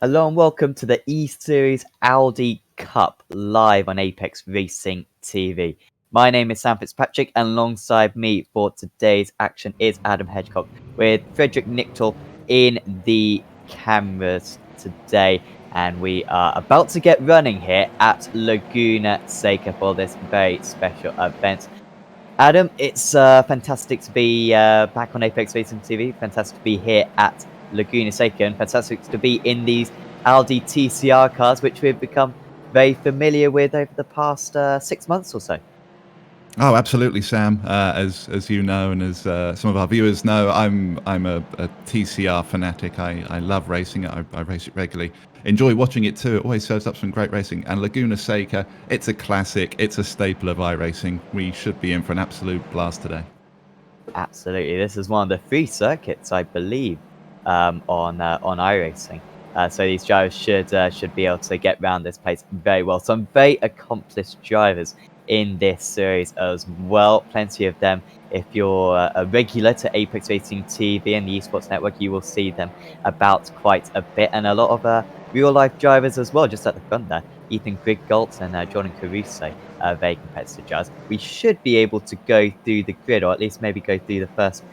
Hello and welcome to the E-Series Audi Cup live on Apex Racing TV. My name is Sam Fitzpatrick and alongside me for today's action is Adam Hedgecock with Frederick Nichol in the cameras today. And we are about to get running here at Laguna Seca for this very special event. Adam, it's fantastic to be back on Apex Racing TV. Fantastic to be here at Laguna Seca, and fantastic to be in these Audi TCR cars, which we've become very familiar with over the past 6 months or so. Oh, absolutely, Sam. As you know, and as some of our viewers know, I'm a TCR fanatic. I love racing it. I race it regularly. Enjoy watching it too. It always serves up some great racing. And Laguna Seca, it's a classic. It's a staple of iRacing. We should be in for an absolute blast today. Absolutely, this is one of the 3 circuits, I believe, on iRacing. So these drivers should be able to get around this place very well. Some very accomplished drivers in this series as well. Plenty of them. If you're a regular to Apex Racing TV and the Esports Network, you will see them about quite a bit, and a lot of real-life drivers as well, just at the front there. Ethan Griggolt and Jordan Caruso, very competitive drivers. We should be able to go through the grid, or at least maybe go through the first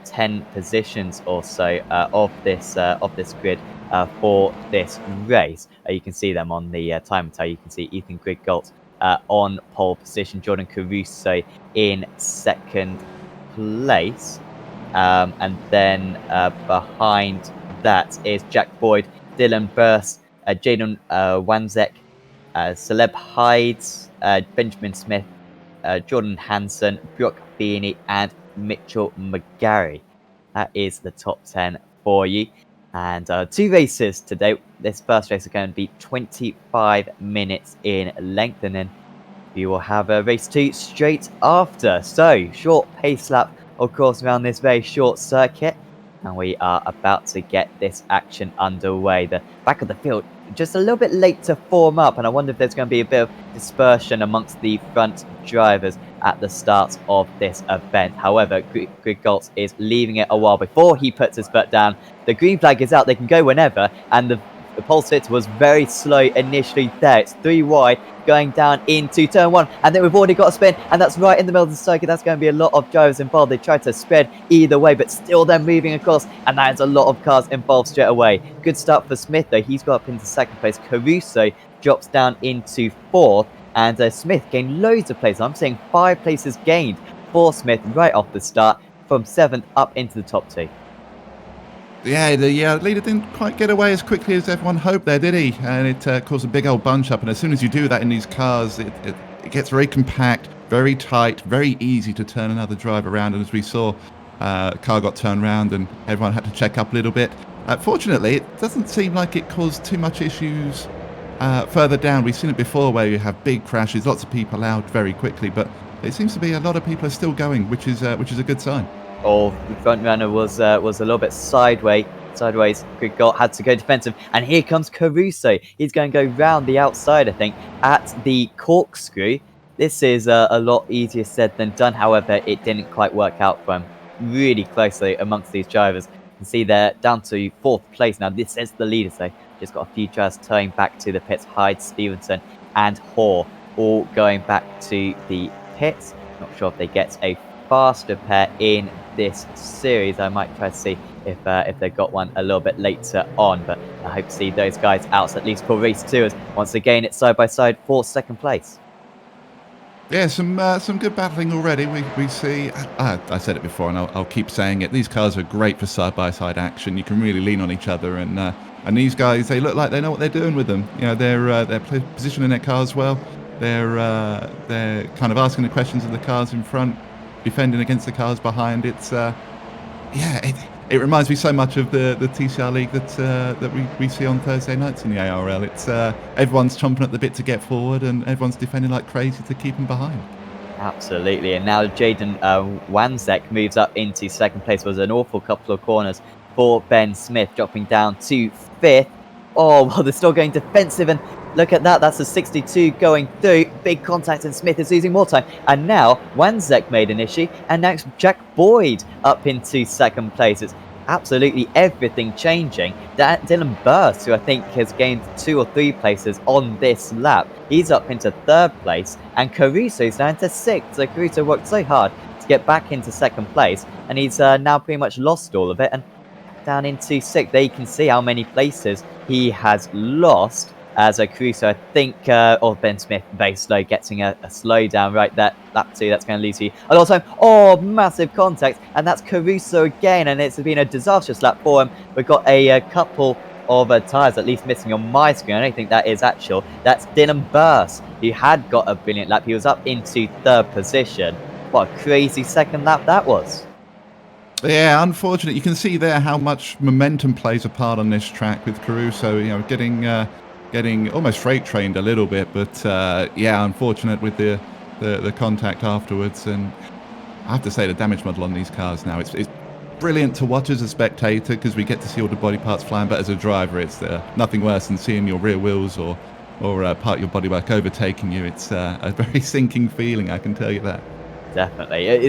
10 positions or so of this grid for this race. You can see them on the time tower. You can see Ethan Griggolt on pole position, Jordan Caruso in second place, and then behind that is Jack Boyd, Dylan Burst, Jaden Wanzek, Celeb Hides, Benjamin Smith, Jordan Hansen, Brock Beanie, and Mitchell McGarry. That is the top 10 for you. And 2 races today. This first race is going to be 25 minutes in length, and then you will have a race 2 straight after. So, short pace lap, of course, around this very short circuit. And we are about to get this action underway. The back of the field just a little bit late to form up, and I wonder if there's going to be a bit of dispersion amongst the front drivers at the start of this event. However, Griggolt is leaving it a while before he puts his foot down. The green flag is out, they can go whenever, and the pole sit was very slow initially there. It's 3 wide, going down into turn 1, and then we've already got a spin, and that's right in the middle of the circuit. That's going to be a lot of drivers involved. They tried to spread either way, but still they're moving across, and that is a lot of cars involved straight away. Good start for Smith, though. He's got up into second place. Caruso drops down into 4th, and Smith gained loads of places. I'm saying 5 places gained for Smith right off the start, from 7th up into the top 2. Yeah, the leader didn't quite get away as quickly as everyone hoped there, did he? And it caused a big old bunch up. And as soon as you do that in these cars, it gets very compact, very tight, very easy to turn another driver around. And as we saw, car got turned around and everyone had to check up a little bit. Fortunately, it doesn't seem like it caused too much issues further down. We've seen it before where you have big crashes, lots of people out very quickly. But it seems to be a lot of people are still going, which is a good sign. Oh, the front runner was a little bit sideways. Griggolt had to go defensive, and here comes Caruso. He's going to go round the outside, I think, at the corkscrew. This is a lot easier said than done. However, it didn't quite work out for him. Really closely amongst these drivers. You can see they're down to 4th place now. This is the leader, so just got a few drivers turning back to the pits. Hyde, Stevenson, and Hoare all going back to the pits. Not sure if they get a faster pair in this series. I might try to see if they've got one a little bit later on, but I hope to see those guys out at least for race 2, as once again it's side by side for second place. Yeah, some good battling already. We see. I said it before, and I'll keep saying it. These cars are great for side-by-side action. You can really lean on each other, and these guys, they look like they know what they're doing with them. You know, they're positioning their cars well. They're kind of asking the questions of the cars in front, defending against the cars behind. It's it reminds me so much of the TCR League that we see on Thursday nights in the ARL. It's everyone's chomping at the bit to get forward, and everyone's defending like crazy to keep them behind. Absolutely, and now Jaden Wanzek moves up into second place. Was an awful couple of corners for Ben Smith, dropping down to 5th. Oh, well, they're still going defensive, and look at that. That's a 62 going through. Big contact, and Smith is losing more time. And now Wanzek made an issue, and now it's Jack Boyd up into second place. It's absolutely everything changing. Dylan Burst, who I think has gained 2 or 3 places on this lap, he's up into 3rd place, and Caruso's down to 6th. So Caruso worked so hard to get back into 2nd place, and he's now pretty much lost all of it, and down into 6th. There you can see how many places he has lost. As Caruso, I think, or Ben Smith, very slow, getting a slowdown right there. Lap 2, that's going to lose you a lot of time. Oh, massive contact, and that's Caruso again, and it's been a disastrous lap for him. We've got a couple of tyres at least missing on my screen. I don't think that is actual. That's Dylan Burst, who had got a brilliant lap. He was up into 3rd position. What a crazy second lap that was. Yeah, unfortunate. You can see there how much momentum plays a part on this track with Caruso, getting almost freight trained a little bit, but yeah, unfortunate with the contact afterwards. And I have to say, the damage model on these cars now, it's brilliant to watch as a spectator because we get to see all the body parts flying, but as a driver, it's nothing worse than seeing your rear wheels or part of your bodywork overtaking you. It's a very sinking feeling, I can tell you that. Definitely. It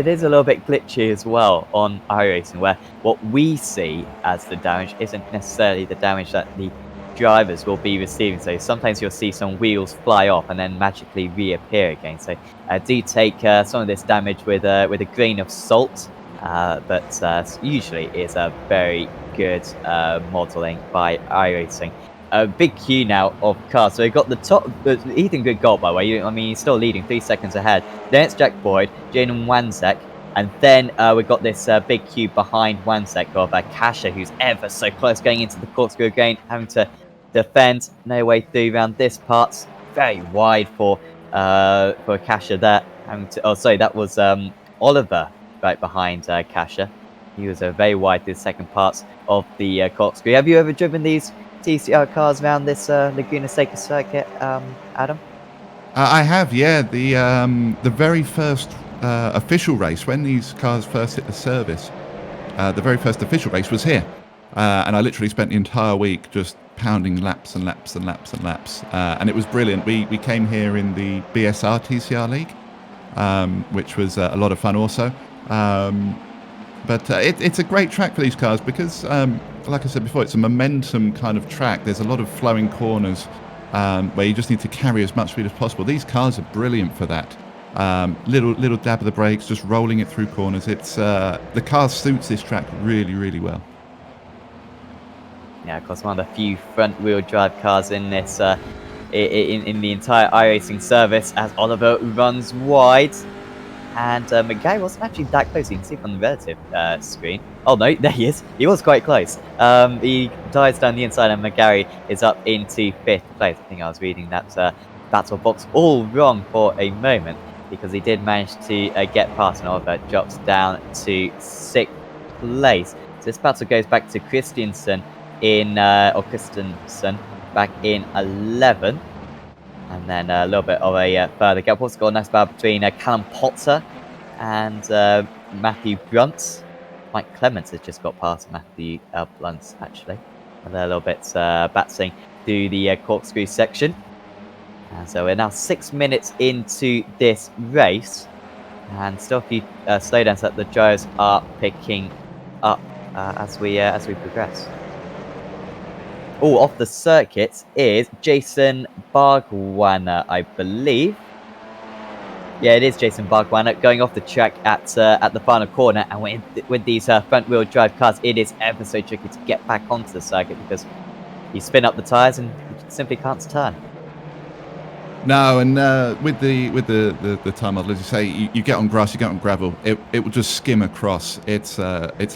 is a little bit glitchy as well on iRacing, where what we see as the damage isn't necessarily the damage that the drivers will be receiving. So sometimes you'll see some wheels fly off and then magically reappear again. So do take some of this damage with a grain of salt, but usually it's a very good modeling by iRacing. A big queue now of cars. So we've got the top, Ethan Good goal, by the way. I mean, he's still leading 3 seconds ahead. Then it's Jack Boyd, Jaden Wanzek, and then we've got this big queue behind Wanzek of Kasha, who's ever so close, going into the corkscrew again, having to defend. No way through around this part. Very wide for Kasha there. Oh, sorry, that was Oliver right behind Kasha. He was very wide through the second parts of the corkscrew. Have you ever driven these TCR cars around this Laguna Seca circuit, Adam? I have, yeah. The very first official race, when these cars first hit the service, the very first official race was here. And I literally spent the entire week just pounding laps and laps and laps and laps. And it was brilliant. We came here in the BSR TCR League, which was a lot of fun also. But it's a great track for these cars because, like I said before, it's a momentum kind of track. There's a lot of flowing corners where you just need to carry as much speed as possible. These cars are brilliant for that. Little dab of the brakes, just rolling it through corners. It's the car suits this track really, really well. Yeah, of course, one of the few front-wheel drive cars in this in the entire iRacing service as Oliver runs wide. And McGarry wasn't actually that close. You can see from the relative screen. Oh no, there he is. He was quite close. He dives down the inside, and McGarry is up into 5th place. I think I was reading that battle box all wrong for a moment because he did manage to get past, and Oliver drops down to 6th place. So this battle goes back to Christensen back in 11. And then a little bit of a further gap. Also got a nice battle between Callum Potter and Matthew Brunt. Mike Clements has just got past Matthew Blunt, actually. And they're a little bit battling through the corkscrew section. And so we're now 6 minutes into this race. And still a few slowdowns that the drivers are picking up as we progress. Oh, off the circuit is Jason Bargwanner, I believe. Yeah, it is Jason Bargwanner going off the track at the final corner. And with these front-wheel drive cars, it is ever so tricky to get back onto the circuit because you spin up the tyres and you simply can't turn. No, and with the tire model, as you say, you get on grass, you get on gravel, it will just skim across. It's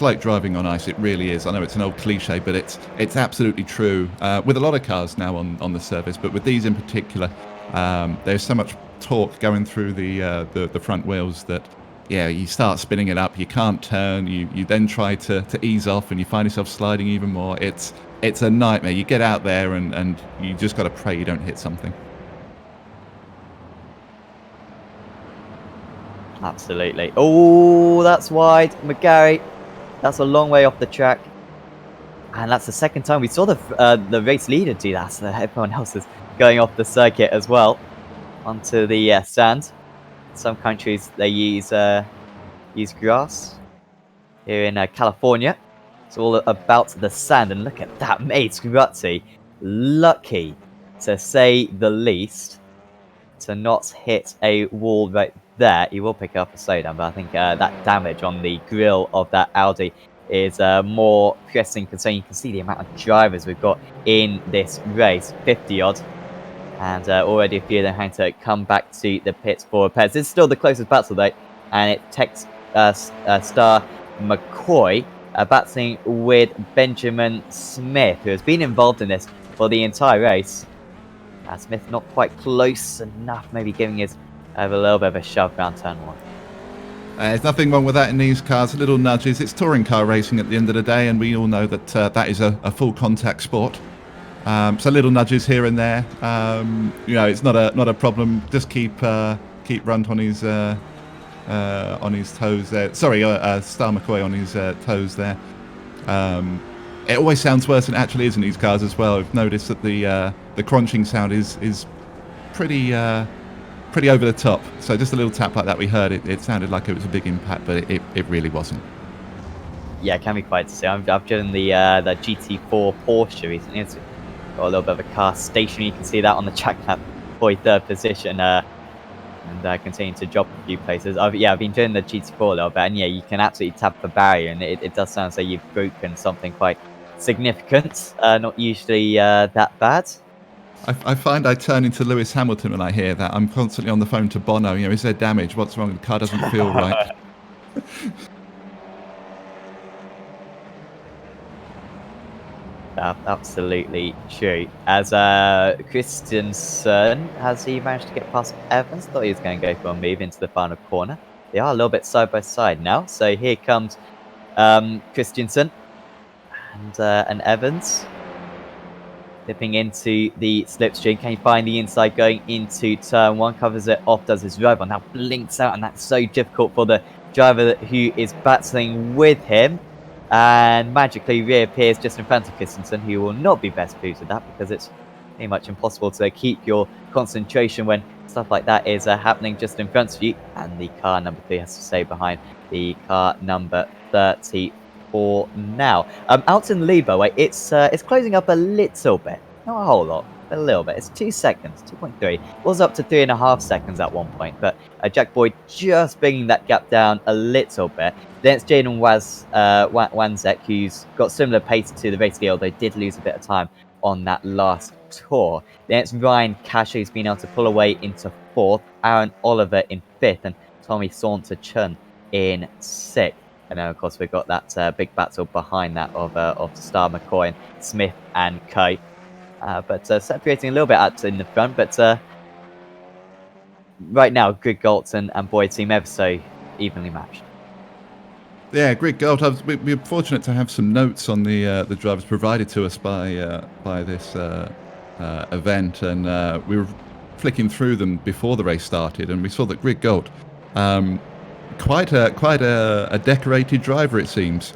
like driving on ice. It really is. I know it's an old cliche, but it's absolutely true. With a lot of cars now on the surface, but with these in particular, there's so much torque going through the front wheels that yeah, you start spinning it up. You can't turn. You then try to ease off, and you find yourself sliding even more. It's a nightmare. You get out there and you just got to pray you don't hit something. Absolutely. Oh, that's wide. McGarry, that's a long way off the track. And that's the second time we saw the race leader do that. So everyone else is going off the circuit as well onto the sand. In some countries, they use grass. Here in California, It's all about the sand, and look at that, mate. Scruzzi, lucky, to say the least, to not hit a wall right there. He will pick up a slowdown, but I think that damage on the grille of that Audi is more pressing concern. You can see the amount of drivers we've got in this race, 50-odd. And already a few of them having to come back to the pits for repairs. This is still the closest battle, though. And it takes Star McCoy battling with Benjamin Smith, who has been involved in this for the entire race. Smith not quite close enough, maybe giving his a little bit of a shove around turn one. There's nothing wrong with that in these cars, little nudges. It's touring car racing at the end of the day, and we all know that that is a full contact sport. So little nudges here and there. It's not a problem. Just keep Runt on his toes there. Sorry, Star McCoy on his toes there. It always sounds worse than it actually is in these cars as well. I've noticed that the crunching sound is pretty over the top. So just a little tap like that we heard, it sounded like it was a big impact, but it really wasn't. Yeah, it can be quite to say. I've driven the GT4 Porsche recently. It's got a little bit of a car stationary. You can see that on the track map for third position. And continuing to drop a few places. I've been doing the GT4 a little bit, and yeah, you can absolutely tap the barrier, and it does sound like you've broken something quite significant. Not usually that bad. I find I turn into Lewis Hamilton when I hear that. I'm constantly on the phone to Bono. Is there damage? What's wrong? The car doesn't feel right. Absolutely true. As Christensen, has he managed to get past Evans? Thought he was going to go for a move into the final corner. They are a little bit side by side now. So here comes Christensen and Evans dipping into the slipstream. Can he find the inside going into turn one? Covers it off, does his drive on. Now blinks out, and that's so difficult for the driver who is battling with him. And magically reappears just in front of Christensen, who will not be best pleased with that, because it's pretty much impossible to keep your concentration when stuff like that is happening just in front of you. And the car number 3 has to stay behind the car number 34 now. Out in the lead, by the way, it's closing up a little bit. Not a whole lot, but a little bit. It's 2 seconds, 2.3. Was up to 3.5 seconds at one point, but Jack Boyd just bringing that gap down a little bit. Then it's Jaden Wanzek, who's got similar pace to the race field, though did lose a bit of time on that last tour. Then it's Ryan Casher, who's been able to pull away into 4th, Aaron Oliver in 5th, and Tommy Saunter-Chun in 6th. And then, of course, we've got that big battle behind that of Star McCoy and Smith and Co. But separating a little bit out in the front, but right now, Greg Galton and Boyd seem ever so evenly matched. Yeah, Greg Galt. We're fortunate to have some notes on the drivers provided to us by this event, and we were flicking through them before the race started, and we saw that Greg Galt, quite a decorated driver, it seems.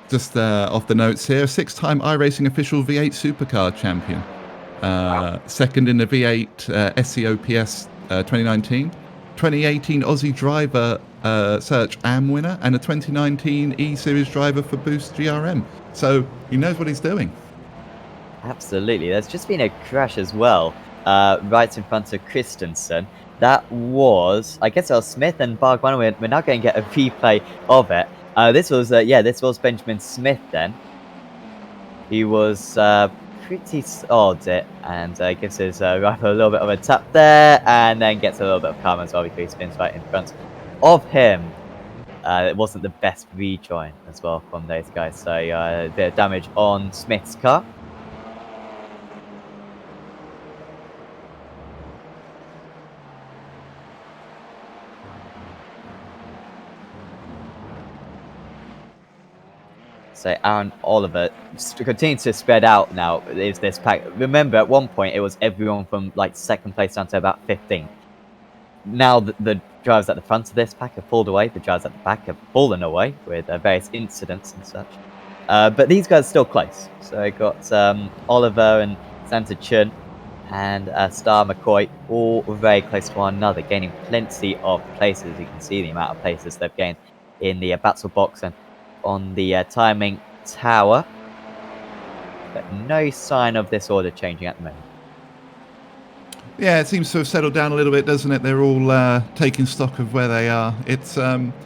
Just off the notes here, 6-time iRacing official V8 Supercar champion, second in the V8 SCOPS 2019, 2018 Aussie Driver Search AM winner, and a 2019 E-Series driver for Boost GRM. So he knows what he's doing. Absolutely. There's just been a crash as well, right in front of Christensen. That was, I guess it was Smith and Bargwan. We're now going to get a replay of it. This was Benjamin Smith then. He was pretty odd and gives his rival a little bit of a tap there, and then gets a little bit of karma as well because he spins right in front of him. It wasn't the best rejoin as well from those guys, so a bit of damage on Smith's car. So Aaron Oliver continues to spread out now. Is this pack? Remember, at one point it was everyone from like second place down to about 15th. Now the drivers at the front of this pack have pulled away. The drivers at the back have fallen away with various incidents and such. But these guys are still close. So I got Oliver and Santa Chun and Star McCoy all very close to one another, gaining plenty of places. You can see the amount of places they've gained in the battle box, and on the timing tower, but no sign of this order changing at the moment. Yeah, it seems to have settled down a little bit, doesn't it? They're all taking stock of where they are. It's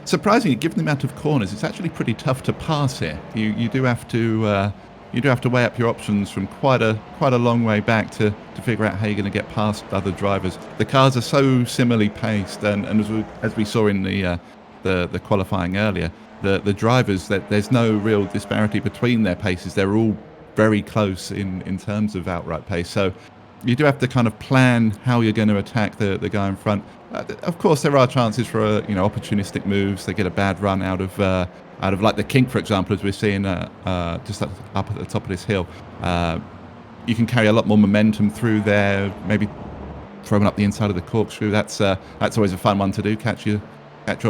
surprisingly, given the amount of corners, it's actually pretty tough to pass here. You do have to weigh up your options from quite a long way back to figure out how you're going to get past other drivers. The cars are so similarly paced, and as we saw in the qualifying earlier, the drivers, that there's no real disparity between their paces. They're all very close in terms of outright pace. So you do have to kind of plan how you're going to attack the guy in front. Of course, there are chances for opportunistic moves. They get a bad run out of like the kink, for example, as we're seeing just up at the top of this hill. You can carry a lot more momentum through there. Maybe throwing up the inside of the corkscrew. That's always a fun one to do. Catch your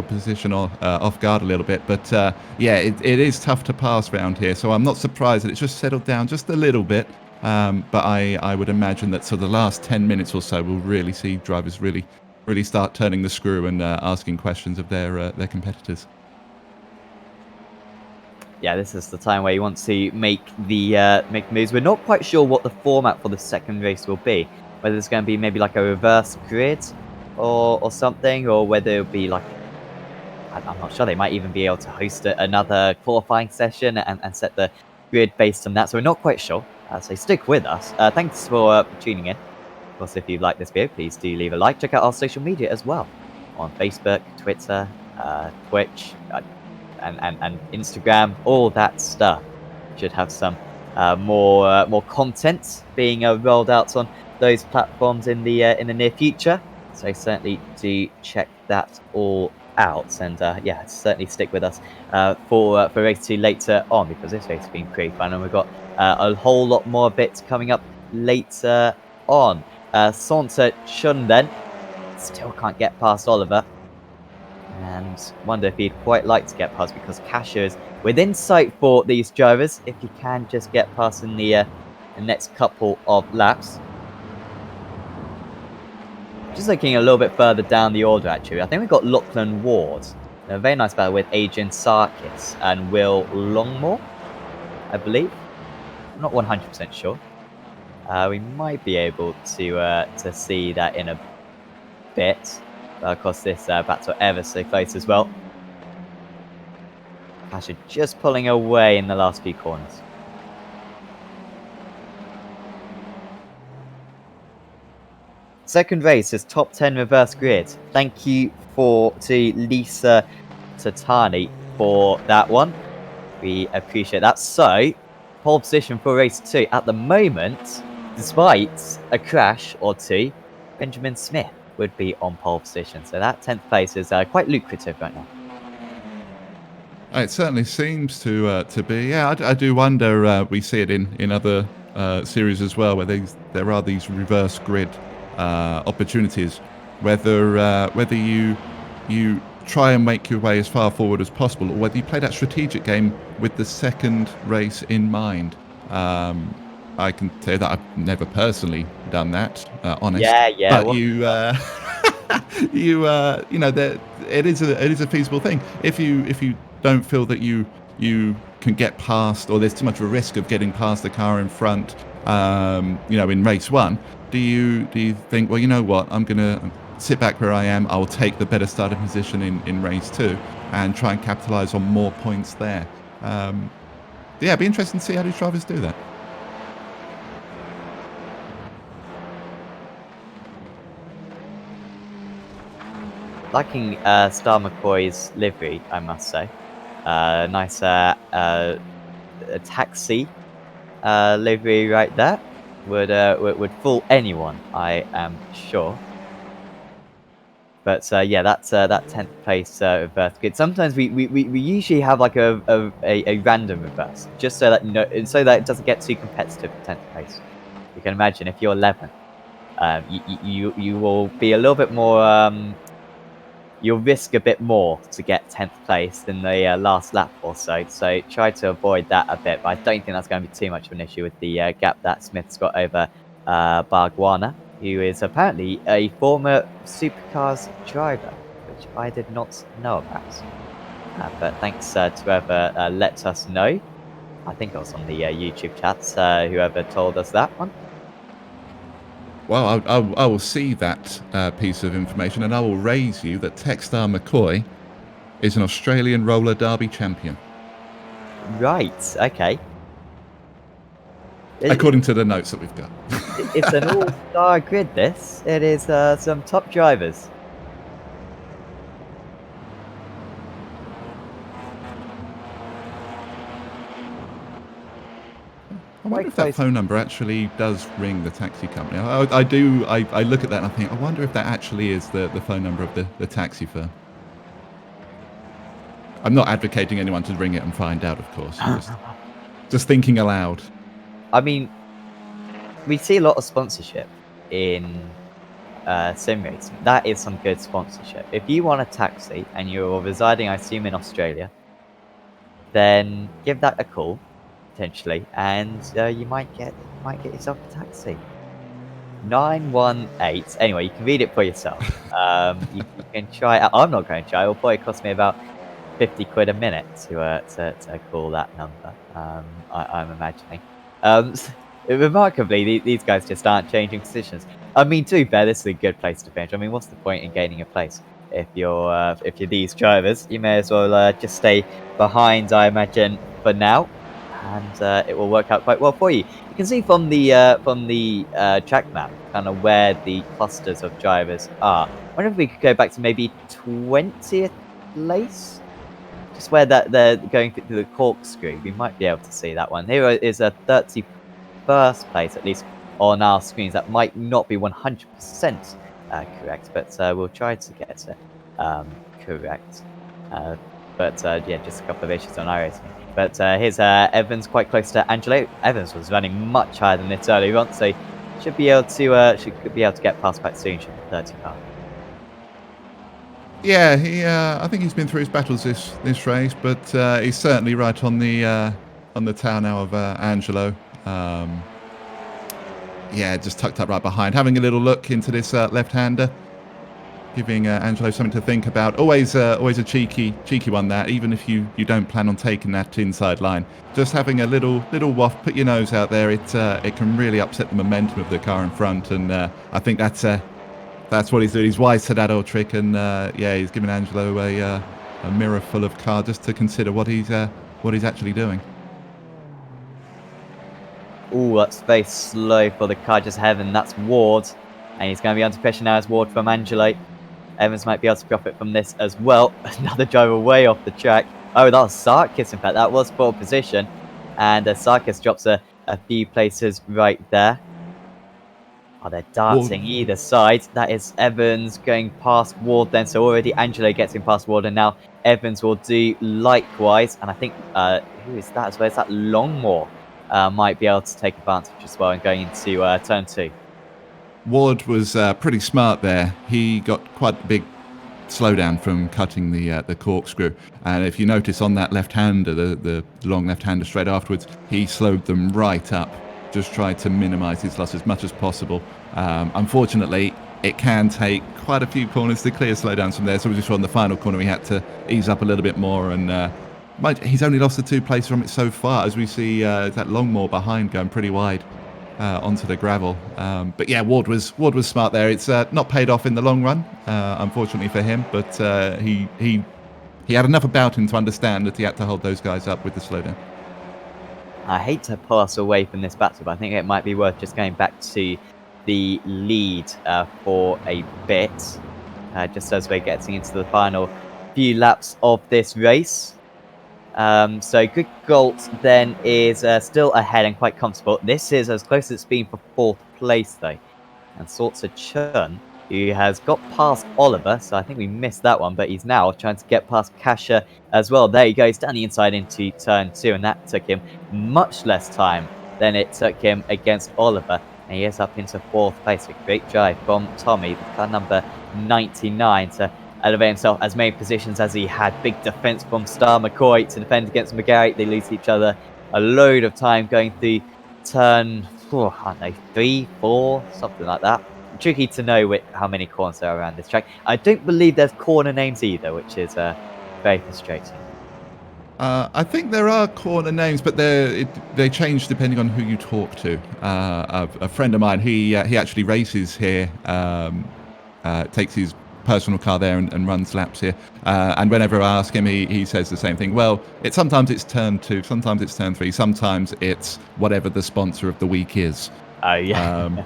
position off guard a little bit. But yeah, it is tough to pass around here. So I'm not surprised that it's just settled down just a little bit. But I would imagine that the last 10 minutes or so we'll really see drivers really start turning the screw and asking questions of their competitors. Yeah, this is the time where you want to make moves. We're not quite sure what the format for the second race will be. Whether it's going to be maybe like a reverse grid or something, or whether it'll be like, I'm not sure. They might even be able to host another qualifying session and set the grid based on that. So we're not quite sure. So stick with us. Thanks for tuning in. Of course, if you like this video, please do leave a like. Check out our social media as well on Facebook, Twitter, Twitch, and Instagram. All that stuff. Should have some more content being rolled out on those platforms in the near future. So certainly do check that all out, and yeah, certainly stick with us for race 2 later on, because this race has been pretty fun, and we've got a whole lot more bits coming up later on. Saunter Chun then still can't get past Oliver, and wonder if he'd quite like to get past, because Kasha is within sight for these drivers if you can just get past in the next couple of laps. Just looking a little bit further down the order, actually, I think we've got Lachlan Ward. A very nice battle with Adrian Sarkis and Will Longmore, I believe. I'm not 100% sure. We might be able to see that in a bit. But of course, this battle ever so close as well. Kasha just pulling away in the last few corners. Second race is top 10 reverse grid. Thank you to Lisa Tatani for that one. We appreciate that. So, pole position for race 2 at the moment, despite a crash or two, Benjamin Smith would be on pole position. So that 10th place is quite lucrative right now. It certainly seems to be. Yeah, I do wonder. We see it in other series as well, where there are these reverse grid opportunities. Whether you try and make your way as far forward as possible, or whether you play that strategic game with the second race in mind. I can say that I've never personally done that. Honest. Yeah. But it is a feasible thing. If you don't feel that you can get past, or there's too much of a risk of getting past the car in front, in race 1, do you think, well, you know what, I'm gonna sit back where I am, I'll take the better starting position in race 2 and try and capitalize on more points there. Yeah, it'd be interesting to see how these drivers do that. Liking Star McCoy's livery, I must say. Nice taxi livery right there. Would fool anyone, I am sure. But yeah, that's that 10th place reverse grid. Sometimes we usually have like a random reverse, just so that so that it doesn't get too competitive for 10th place. You can imagine if you're 11th, you will be a little bit more. You'll risk a bit more to get 10th place than the last lap or so. So try to avoid that a bit. But I don't think that's going to be too much of an issue with the gap that Smith's got over Bargwana, who is apparently a former Supercars driver, which I did not know about. But thanks to whoever let us know. I think it was on the YouTube chats, whoever told us that one. Well, I will see that piece of information, and I will raise you that Techstar McCoy is an Australian roller derby champion. Right, okay. According to the notes that we've got. It's an all-star grid, this. It is some top drivers. I wonder if that phone number actually does ring the taxi company. I do. I look at that and I think, I wonder if that actually is the phone number of the taxi firm. I'm not advocating anyone to ring it and find out, of course. Just thinking aloud. I mean, we see a lot of sponsorship in sim racing. That is some good sponsorship. If you want a taxi and you're residing, I assume, in Australia, then give that a call, potentially, and you might get yourself a taxi. 918. Anyway, you can read it for yourself. You can try it out. I'm not going to try. It'll probably cost me about 50 quid a minute to call that number. I'm imagining. Remarkably, these guys just aren't changing positions. I mean, to be fair, this is a good place to finish. I mean, what's the point in gaining a place if you're these drivers? You may as well just stay behind, I imagine, for now, and it will work out quite well for you. You can see from the track map kind of where the clusters of drivers are. I wonder if we could go back to maybe 20th place, just where that they're going through the corkscrew. We might be able to see that one. Here is a 31st place, at least on our screens. That might not be 100% correct, but we'll try to get it correct. But yeah, just a couple of issues on iRacing. But here's Evans quite close to Angelo. Evans was running much higher than this earlier on, so should be able to get past quite soon. Should be 30 car. Yeah, I think he's been through his battles this race, but he's certainly right on the tail now of Angelo. Yeah, just tucked up right behind, having a little look into this left-hander, giving Angelo something to think about. Always a cheeky one, that, even if you don't plan on taking that inside line. Just having a little waft, put your nose out there, it can really upset the momentum of the car in front, and I think that's what he's doing. He's wise to that old trick, and yeah, he's giving Angelo a mirror full of car just to consider what he's actually doing. Oh, that's very slow for the car just heaven. That's Ward, and he's going to be under pressure now as Ward from Angelo. Evans might be able to profit from this as well. Another driver way off the track. Oh, that was Sarkis, in fact. That was pole position, and Sarkis drops a few places right there. Oh, they're dancing either side. That is Evans going past Ward then. So already Angelo gets him past Ward, and now Evans will do likewise. And I think, who is that as well? Is that Longmore? Might be able to take advantage as well and going into turn 2. Ward was pretty smart there. He got quite a big slowdown from cutting the corkscrew, and if you notice on that left-hander, the long left-hander straight afterwards, he slowed them right up. Just tried to minimise his loss as much as possible. Unfortunately, it can take quite a few corners to clear slowdowns from there, so we just on the final corner we had to ease up a little bit more, and he's only lost the 2 places from it so far, as we see that Longmore behind going pretty wide onto the gravel. But yeah, Ward was smart there. It's not paid off in the long run, unfortunately for him, but he had enough about him to understand that he had to hold those guys up with the slowdown. I hate to pull us away from this battle, but I think it might be worth just going back to the lead for a bit, just as we're getting into the final few laps of this race. So Good Galt then is still ahead and quite comfortable. This is as close as it's been for 4th place though. And Sortsa Chun, who has got past Oliver, so I think we missed that one, but he's now trying to get past Kasha as well. There he goes, down the inside into turn 2, and that took him much less time than it took him against Oliver. And he is up into 4th place. A great drive from Tommy, the car number 99, to elevate himself as many positions as he had. Big defense from Star McCoy to defend against McGarry. They lose each other a load of time going through turn, I don't know, 3, 4, something like that. Tricky to know how many corners there are around this track. I don't believe there's corner names either, which is Very frustrating. I think there are corner names, but they change depending on who you talk to. A friend of mine, he actually races here, takes his personal car there and runs laps here. And whenever I ask him, he says the same thing. Well, sometimes it's turn 2, sometimes it's turn 3, sometimes it's whatever the sponsor of the week is. Oh, yeah.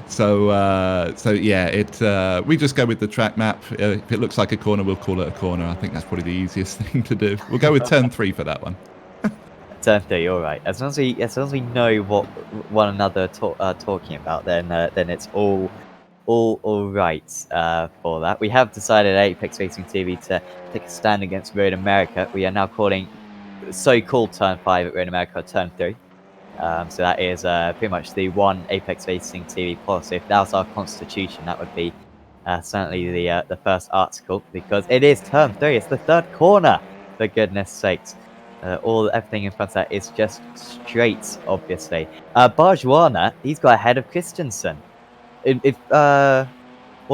So yeah, we just go with the track map. If it looks like a corner, we'll call it a corner. I think that's probably the easiest thing to do. We'll go with turn 3 for that one. Turn 3, all right. As long as we know what one another are talking about, then it's all right for that. We have decided at Apex Racing TV to take a stand against Road America. We are now calling so-called turn 5 at Road America turn 3. So that is pretty much the one Apex Racing TV policy. If that was our constitution, that would be certainly the first article, because it is turn 3. It's the third corner, for goodness sakes. Everything in front of that is just straight, obviously. Barjuana, he's got ahead of Christensen. Well,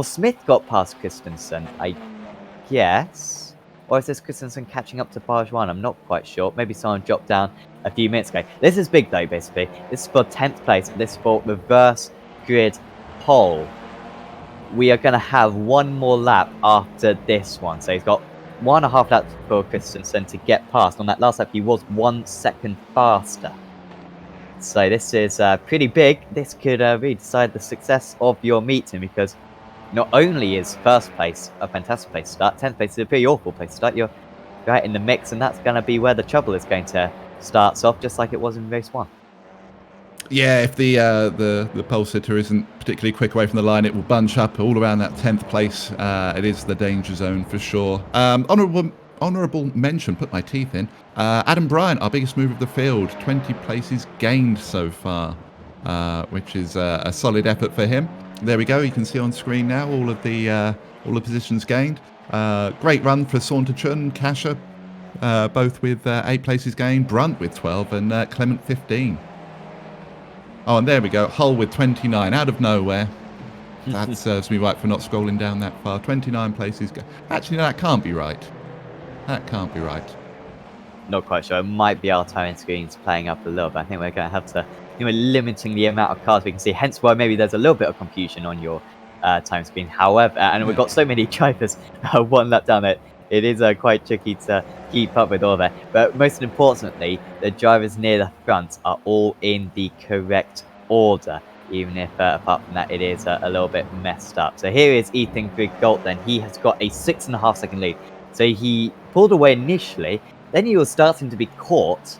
Smith got past Christensen, I guess. Or is this Christensen catching up to Barjuana? I'm not quite sure. Maybe someone dropped down a few minutes ago. This is big, though, basically. This is for 10th place. This is for reverse grid pole. We are going to have one more lap after this one. So he's got 1.5 laps for Christensen to get past. On that last lap, he was 1 second faster. So this is pretty big. This could really decide the success of your meeting, because not only is first place a fantastic place to start, 10th place is a pretty awful place to start. You're right in the mix, and that's going to be where the trouble is going to start off, just like it was in race 1. Yeah, if the pole sitter isn't particularly quick away from the line, it will bunch up all around that 10th place. It is the danger zone for sure. Honourable mention, put my teeth in. Adam Bryant, our biggest move of the field, 20 places gained so far, which is a solid effort for him. There we go. You can see on screen now all the positions gained. Great run for Saunterchun, Kasha, both with 8 places gained. Brunt with 12 and Clement 15. Oh, and there we go. Hull with 29 out of nowhere. That serves me right for not scrolling down that far. 29 places. Actually, no, that can't be right. That can't be right. Not quite sure. It might be our timing screens playing up a little bit. I think we're going to have to, limiting the amount of cars we can see. Hence why maybe there's a little bit of confusion on your time screen. However, and we've got so many drivers one lap down it. It is quite tricky to keep up with all that. But most importantly, the drivers near the front are all in the correct order, even if apart from that, it is a little bit messed up. So here is Ethan Grigalt then. He has got a 6.5 second lead. So he pulled away initially, then he was starting to be caught,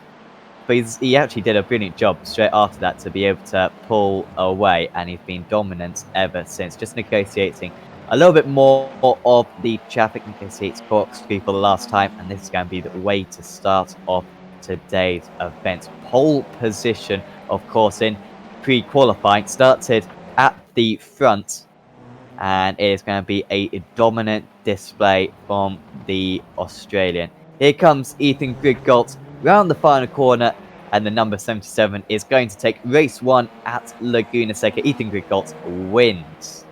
but he actually did a brilliant job straight after that to be able to pull away, and he's been dominant ever since, just negotiating a little bit more of the traffic, negotiates corkscrew for the last time, and this is going to be the way to start off today's event. Pole position, of course, in pre-qualifying, started at the front, and it is going to be a dominant display from the Australian. Here comes Ethan Grigalt round the final corner, and the number 77 is going to take race 1 at Laguna Seca. Ethan Grigalt wins.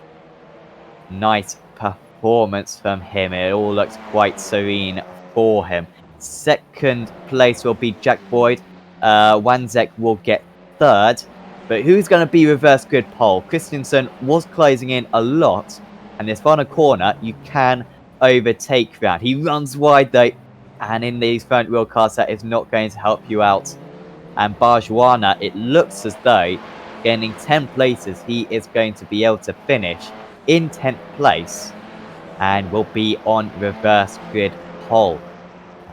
Nice performance from him. It all looks quite serene for him. Second place will be Jack Boyd. Wanzek will get third. But who's going to be reverse grid pole? Christensen was closing in a lot. And this final corner, you can overtake round. He runs wide though. And in these front wheel cars, that is not going to help you out. And Barjuana, it looks as though gaining 10 places, he is going to be able to finish in 10th place and will be on reverse grid pole.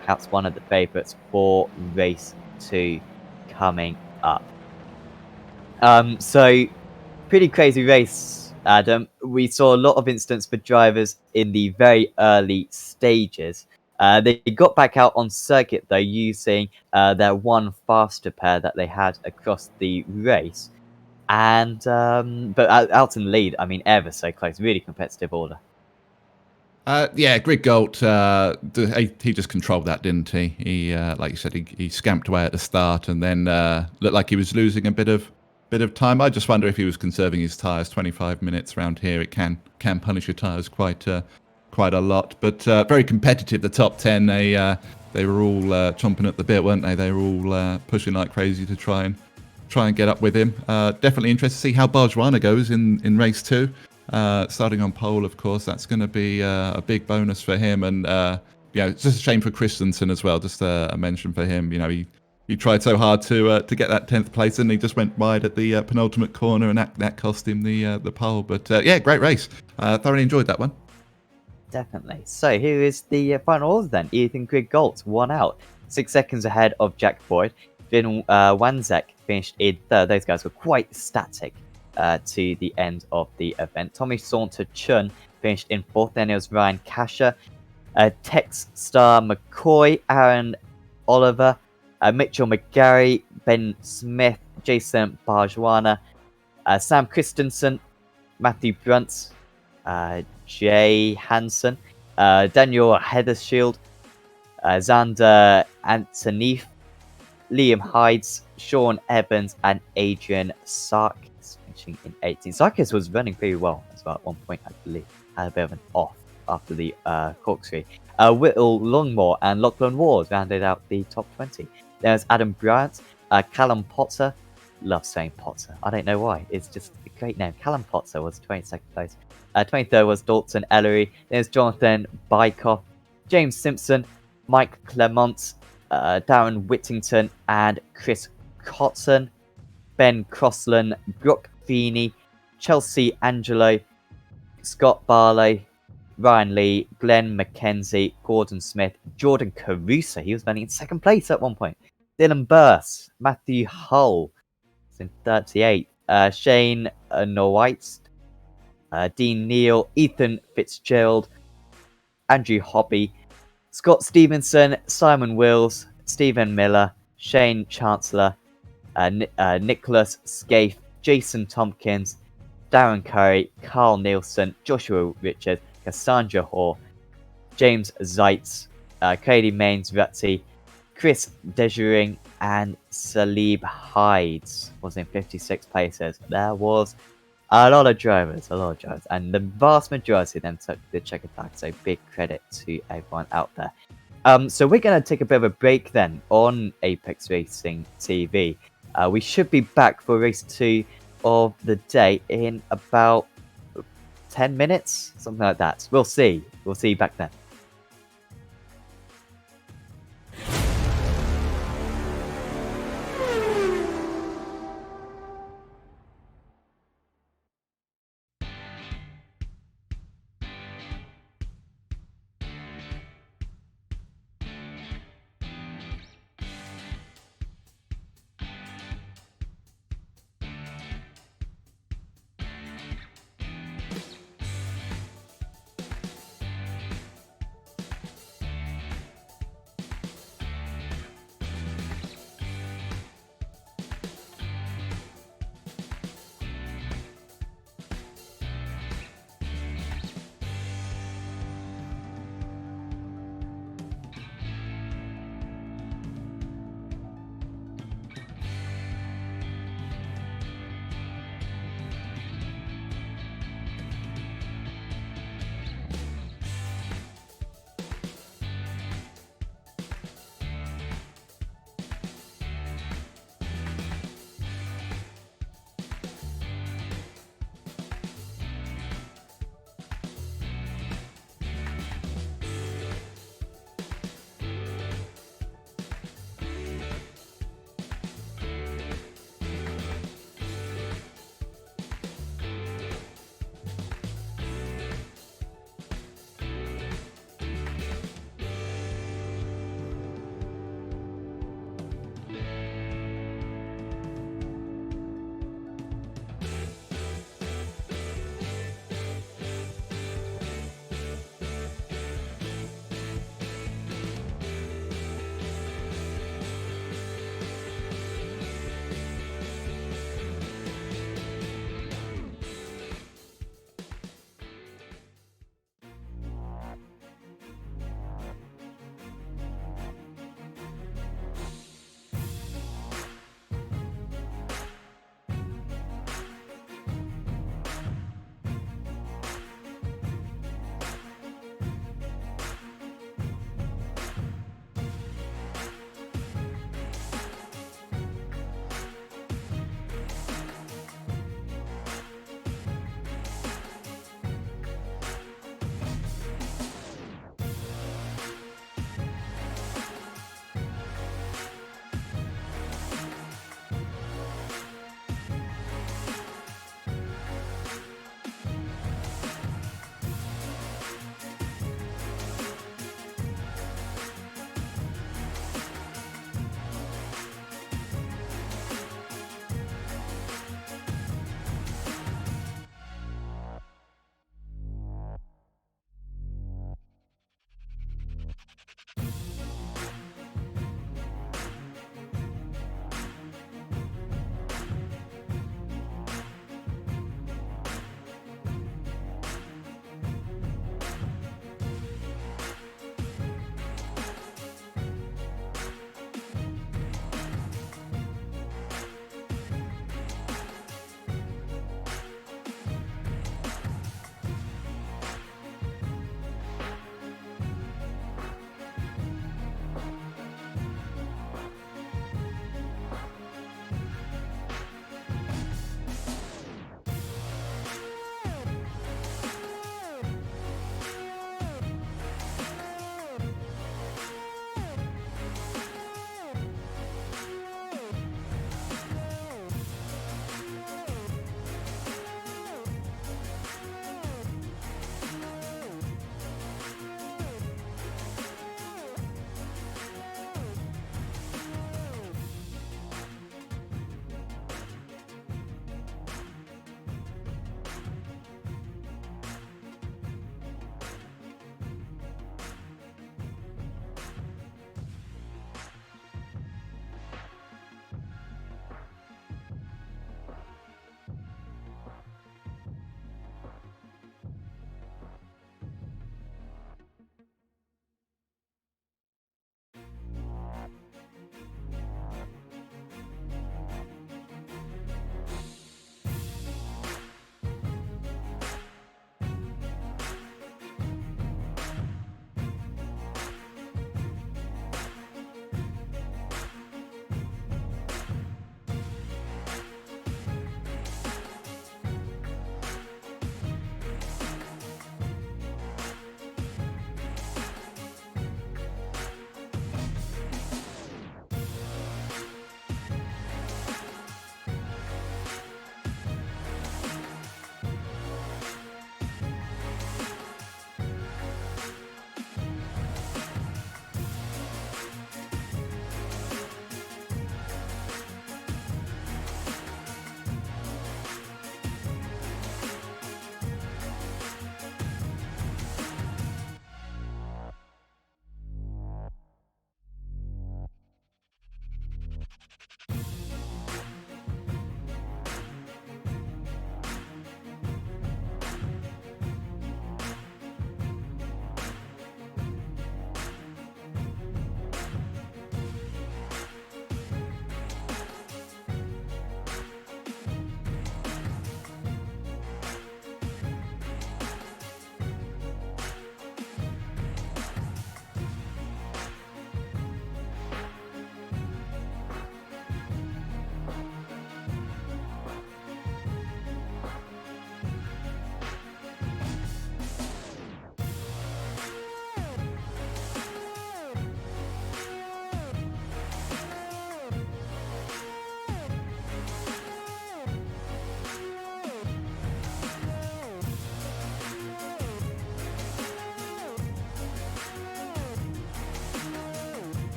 Perhaps one of the favourites for race 2 coming up. So pretty crazy race, Adam. We saw a lot of incidents for drivers in the very early stages. They got back out on circuit though, using their one faster pair that they had across the race. And but out in the lead, I mean, ever so close, really competitive order. Yeah, Grigalt, he just controlled that, didn't he? He, like you said, he scamped away at the start, and then looked like he was losing a bit of time. I just wonder if he was conserving his tyres. 25 minutes around here, it can punish your tyres quite quite a lot. But very competitive. The top 10, they were all chomping at the bit, weren't they? They were all pushing like crazy to try and get up with him. Definitely interested to see how Barjuana goes in race 2. Starting on pole, of course, that's going to be a big bonus for him. And it's just a shame for Christensen as well. Just a mention for him. He tried so hard to get that 10th place, and he just went wide at the penultimate corner, and that cost him the pole. But great race. Thoroughly enjoyed that one. Definitely. So here is the final order then. Ethan Grigg Galt, 1 out. 6 seconds ahead of Jack Boyd. Vin Wanzek finished in 3rd. Those guys were quite static to the end of the event. Tommy Saunter Chun finished in 4th. Then it was Ryan Kasher, Tex Star McCoy, Aaron Oliver, Mitchell McGarry, Ben Smith, Jason Barjuana, Sam Christensen, Matthew Brunt, Jay Hansen, Daniel Heathershield, Xander Antoneef, Liam Hides, Sean Evans, and Adrian Sarkis finishing in 18. Sarkis was running pretty well as well at one point, I believe. Had a bit of an off after the corkscrew. Whittle Longmore and Lachlan Ward rounded out the top 20. There's Adam Bryant, Callum Potter. Love saying Potter. I don't know why. It's just a great name. Callum Potter was 22nd place. 23rd was Dalton Ellery. There's Jonathan Bykoff, James Simpson, Mike Clement, Darren Whittington, and Chris Cotton, Ben Crossland, Brooke Feeney, Chelsea Angelo, Scott Barley, Ryan Lee, Glenn McKenzie, Gordon Smith, Jordan Caruso. He was running in 2nd place at one point. Dylan Burse, Matthew Hull was in 38th. Shane Norwhite, Dean Neal, Ethan Fitzgerald, Andrew Hobby, Scott Stevenson, Simon Wills, Stephen Miller, Shane Chancellor, Nicholas Scaife, Jason Tompkins, Darren Curry, Carl Nielsen, Joshua Richard, Cassandra Hoare, James Zeitz, Katie Maines Rutty, Chris Desjuring, and Salib Hides was in 56 places. There was a lot of drivers, and the vast majority of them took the checker tag, so big credit to everyone out there. So we're going to take a bit of a break then on Apex Racing TV. We should be back for race 2 of the day in about 10 minutes, something like that. We'll see. We'll see you back then.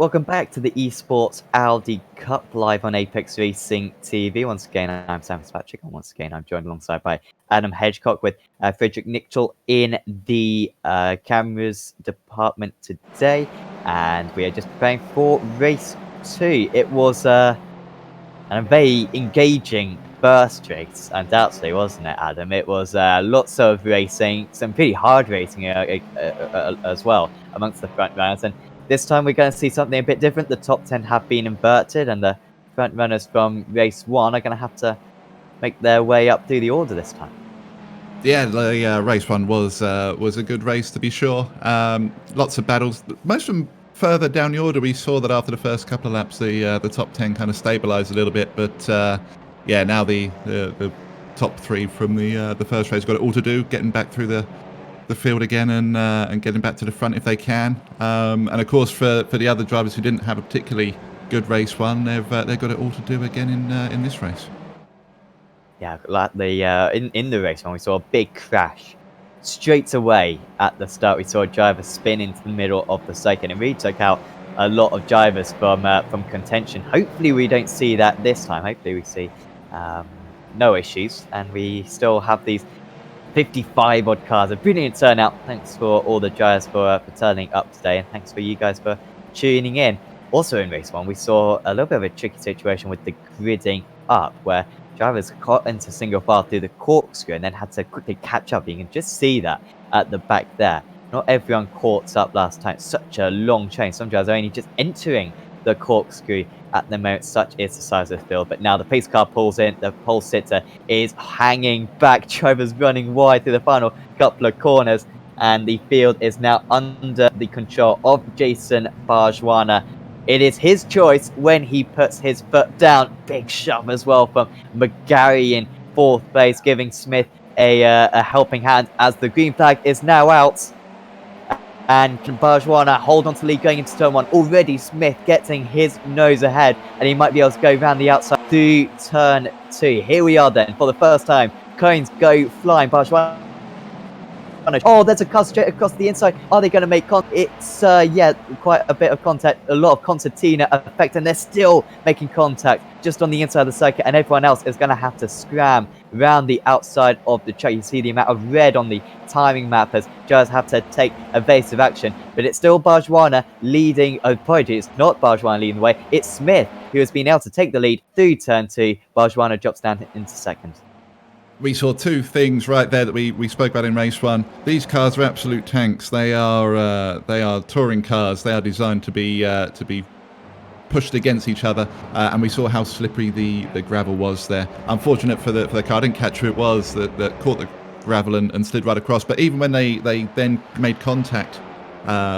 Welcome back to the Esports Audi Cup live on Apex Racing TV. Once again, I'm Sam Fitzpatrick, and once again, I'm joined alongside by Adam Hedgecock with Frederick Nichol in the cameras department today. And we are just preparing for race 2. It was a very engaging first race, undoubtedly, wasn't it, Adam? It was lots of racing, some pretty hard racing as well amongst the front runners. And this time we're going to see something a bit different. The top 10 have been inverted, and the front runners from race 1 are going to have to make their way up through the order this time. Yeah, the race 1 was a good race, to be sure. Lots of battles. Most of them further down the order. We saw that after the first couple of laps, the top 10 kind of stabilised a little bit. But yeah, now the top 3 from the first race got it all to do, getting back through the field again and getting back to the front if they can. And of course, for the other drivers who didn't have a particularly good race 1, they've got it all to do again in this race. Yeah, like in the race when we saw a big crash straight away at the start. We saw a driver spin into the middle of the Seca, and it really took out a lot of drivers from contention. Hopefully we don't see that this time. Hopefully we see no issues, and we still have these 55 odd cars. A brilliant turnout. Thanks for all the drivers for turning up today, and thanks for you guys for tuning in. Also in race 1, we saw a little bit of a tricky situation with the gridding up, where drivers got into single file through the corkscrew and then had to quickly catch up. You can just see that at the back there. Not everyone caught up last time. Such a long chain. Some drivers are only just entering the corkscrew at the moment. Such is the size of the field. But now the pace car pulls in. The pole sitter is hanging back. Drivers running wide through the final couple of corners. And the field is now under the control of Jason Barjwana. It is his choice when he puts his foot down. Big shove as well from McGarry in 4th place, giving Smith a helping hand as the green flag is now out. And Barjwana hold on to lead going into turn 1. Already Smith getting his nose ahead, and he might be able to go around the outside through turn 2. Here we are then for the first time. Cones go flying. Barjwana. Oh, there's a car straight across the inside. Are they going to make contact? It's, yeah, quite a bit of contact. A lot of concertina effect, and they're still making contact just on the inside of the circuit, and everyone else is going to have to scram around the outside of the track. You see the amount of red on the timing map as drivers have to take evasive action, but it's still Barjwana leading. Oh, apologies, it's not Barjwana leading the way. It's Smith who has been able to take the lead through turn 2. Barjwana drops down into second. We saw 2 things right there that we spoke about in race 1. These cars are absolute tanks. They are touring cars. They are designed to be pushed against each other, and we saw how slippery the gravel was there. Unfortunate for the car. I didn't catch who it was that caught the gravel and slid right across. But even when they then made contact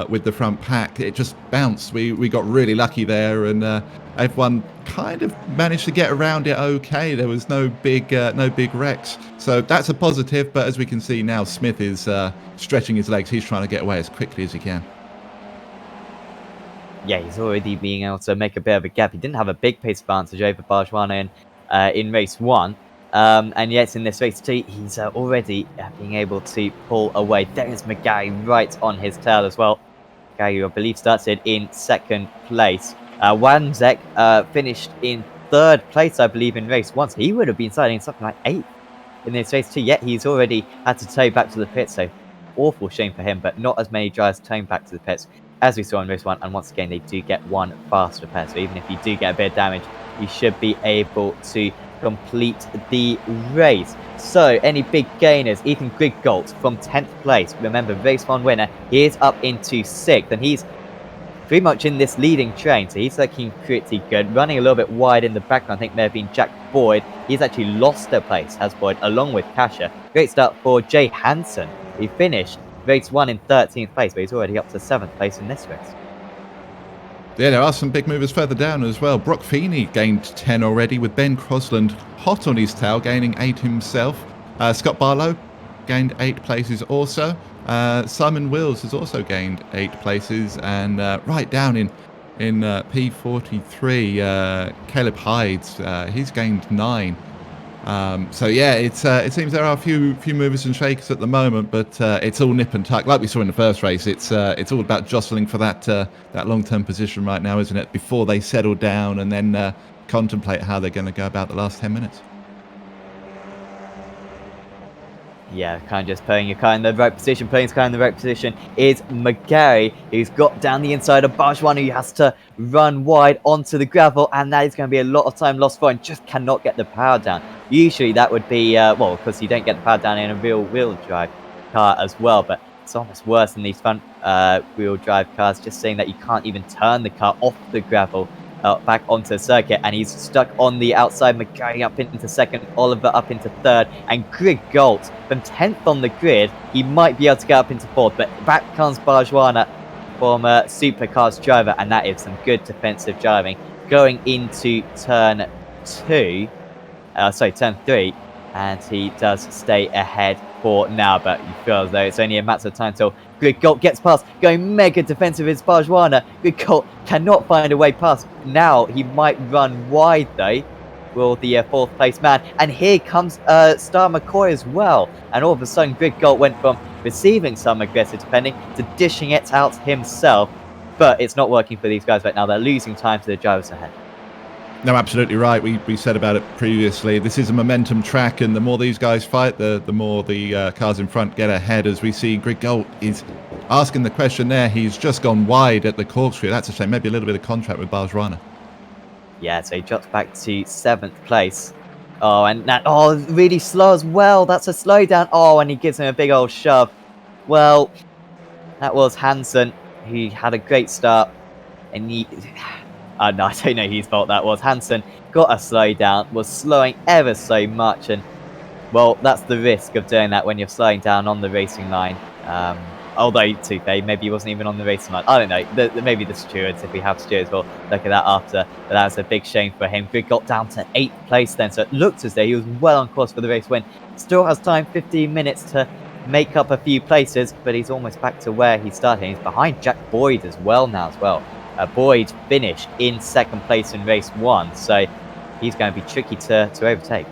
with the front pack, it just bounced. We got really lucky there, and everyone kind of managed to get around it okay. There was no big wrecks, so that's a positive. But as we can see now, Smith is stretching his legs. He's trying to get away as quickly as he can. Yeah, he's already being able to make a bit of a gap. He didn't have a big pace advantage over Barjwana in race 1. And yet in this race 2, he's already being able to pull away. There is McGarry right on his tail as well. McGarry, I believe, started in 2nd place. Wanzek finished in 3rd place, I believe, in race 1. So he would have been starting something like 8th in this race 2. Yet he's already had to tow back to the pits. So awful shame for him, but not as many drivers towing back to the pits as we saw in race 1. And once again, they do get one fast repair. So even if you do get a bit of damage, you should be able to complete the race. So any big gainers? Ethan Griggold from 10th place. Remember, race 1 winner. He is up into 6th, and he's pretty much in this leading train, so he's looking pretty good. Running a little bit wide in the background, I think may have been Jack Boyd. He's actually lost a place, has Boyd, along with Kasha. Great start for Jay Hansen. He finished race 1 in 13th place, but he's already up to 7th place in this race. Yeah, there are some big movers further down as well. Brock Feeney gained 10 already, with Ben Crosland hot on his tail, gaining 8 himself. Scott Barlow gained 8 places also. Simon Wills has also gained 8 places, and right down in P43, Caleb Hydes, he's gained 9. So yeah, it seems there are a few movers and shakers at the moment, but it's all nip and tuck. Like we saw in the first race, it's all about jostling for that long-term position right now, isn't it? Before they settle down and then contemplate how they're going to go about the last 10 minutes. Yeah, kind of just putting your car in the right position, putting his car in the right position is McGarry, who's got down the inside of Barjwana, who has to run wide onto the gravel, and that is going to be a lot of time lost for him, just cannot get the power down. Usually that would be, well, because you don't get the power down in a rear-wheel drive car as well, but it's almost worse than these front-wheel drive cars, just saying that you can't even turn the car off the gravel back onto the circuit, and he's stuck on the outside. McGarry up into second, Oliver up into third, and Greg Galt from 10th on the grid. He might be able to get up into fourth, but back comes Barjwana from Supercars driver, and that is some good defensive driving going into turn turn 3, and he does stay ahead for now, but you feel as though it's only a matter of time till Greg Galt gets past, going mega defensive is Barjwana. Greg Galt cannot find a way past. Now he might run wide though, will the fourth place man, and here comes Star McCoy as well, and all of a sudden Greg Galt went from receiving some aggressive defending to dishing it out himself, but it's not working for these guys right now. They're losing time to the drivers ahead. No, absolutely right. We said about it previously. This is a momentum track, and the more these guys fight, the more the cars in front get ahead. As we see, Greg Galt is asking the question there. He's just gone wide at the corkscrew. That's a shame. Maybe a little bit of contract with Barjwana. Yeah, so he drops back to 7th place. Oh, and that, really slow as well. That's a slowdown. Oh, and he gives him a big old shove. Well, that was Hansen, who had a great start, and he... no, I don't know whose fault that was. Hansen got a slowdown, was slowing ever so much, and, well, that's the risk of doing that when you're slowing down on the racing line. Although, to say, maybe he wasn't even on the racing line. I don't know. Maybe the stewards, if we have stewards, will look at that after. But that was a big shame for him. Greg got down to 8th place then, so it looked as though he was well on course for the race win. Still has time, 15 minutes to make up a few places, but he's almost back to where he started. He's behind Jack Boyd as well now as well. Boyd finished in 2nd place in race 1, so he's going to be tricky to overtake.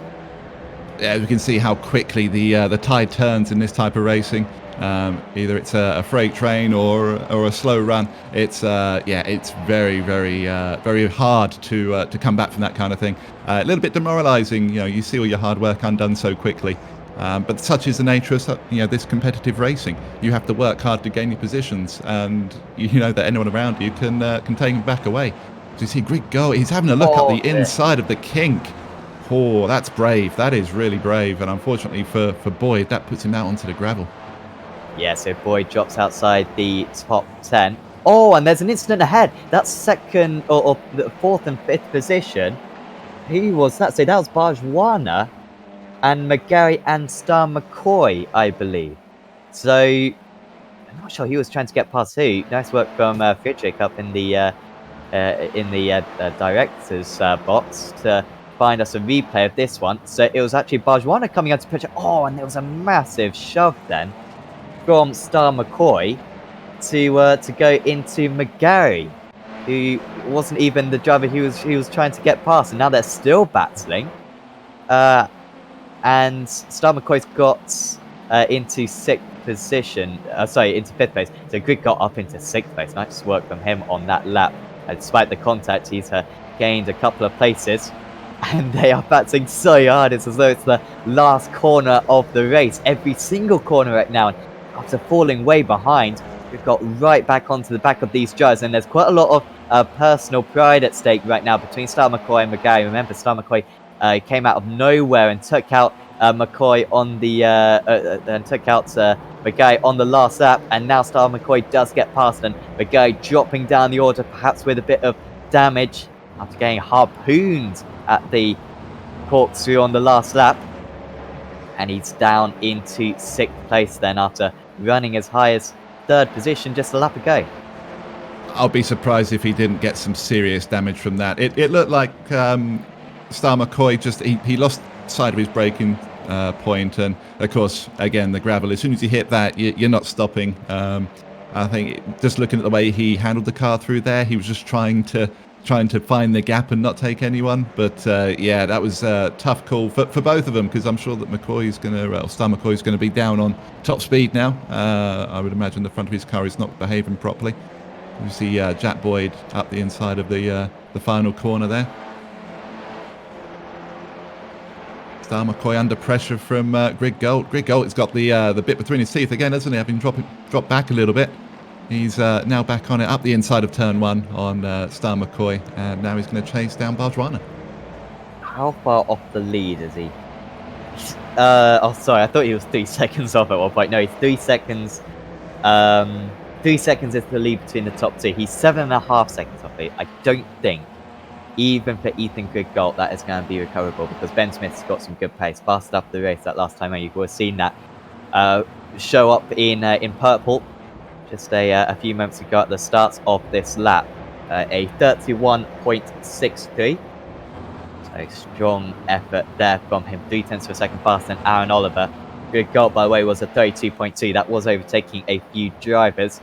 Yeah, we can see how quickly the tide turns in this type of racing. Either it's a freight train or a slow run. It's it's very hard to come back from that kind of thing. A little bit demoralising. You see all your hard work undone so quickly. But such is the nature of this competitive racing. You have to work hard to gain your positions, and you know that anyone around you can take them back away. So you see Greg Galt, he's having a look at the inside of the kink. Oh, that's brave. That is really brave. And unfortunately for Boyd, that puts him out onto the gravel. Yeah, so Boyd drops outside the top 10. Oh, and there's an incident ahead. That's second or the 4th and 5th position. Who was that? So that was Barjwana and McGarry and Star McCoy, I believe. So I'm not sure he was trying to get past who. Nice work from Friedrich up in the director's box to find us a replay of this one. So it was actually Barjwana coming out to picture. Oh, and there was a massive shove then from Star McCoy to go into McGarry, who wasn't even the driver he was trying to get past, and now they're still battling. And Star McCoy's got into 6th position, into 5th place. So Greg got up into 6th place. Nice work from him on that lap. And despite the contact, he's gained a couple of places. And they are battling so hard. It's as though it's the last corner of the race. Every single corner right now. And after falling way behind, we've got right back onto the back of these drivers. And there's quite a lot of personal pride at stake right now between Star McCoy and McGarry. Remember, Star McCoy came out of nowhere and took out McCoy on the McGarry on the last lap, and now Star McCoy does get past, and McGarry dropping down the order, perhaps with a bit of damage after getting harpooned at the corkscrew on the last lap, and he's down into 6th place then after running as high as 3rd position just a lap ago. I'll be surprised if he didn't get some serious damage from that. It looked like Star McCoy he lost sight of his braking point, and of course again the gravel, as soon as you hit that you're not stopping. I think just looking at the way he handled the car through there, he was just trying to trying to find the gap and not take anyone. But yeah, that was a tough call for both of them, because I'm sure that McCoy's going to, Star McCoy's going to be down on top speed now. I would imagine the front of his car is not behaving properly. You see Jack Boyd up the inside of the final corner there. Star McCoy under pressure from Greg Galt. Greg Galt has got the bit between his teeth again, hasn't he? Having dropped back a little bit. He's now back on it, up the inside of turn 1 on Star McCoy, and now he's going to chase down Barjwana. How far off the lead is he? Oh, sorry, I thought he was 3 seconds off at one point. No, he's 3 seconds. 3 seconds is the lead between the top 2. He's 7.5 seconds off it. I don't think, even for Ethan Griggold, that is going to be recoverable, because Ben Smith's got some good pace. Fast up the race that last time, and you've always seen that show up in purple. Just a few moments ago at the start of this lap, a 31.63. So strong effort there from him. 0.3 of a second faster than Aaron Oliver. Good goal, by the way, was a 32.2. That was overtaking a few drivers.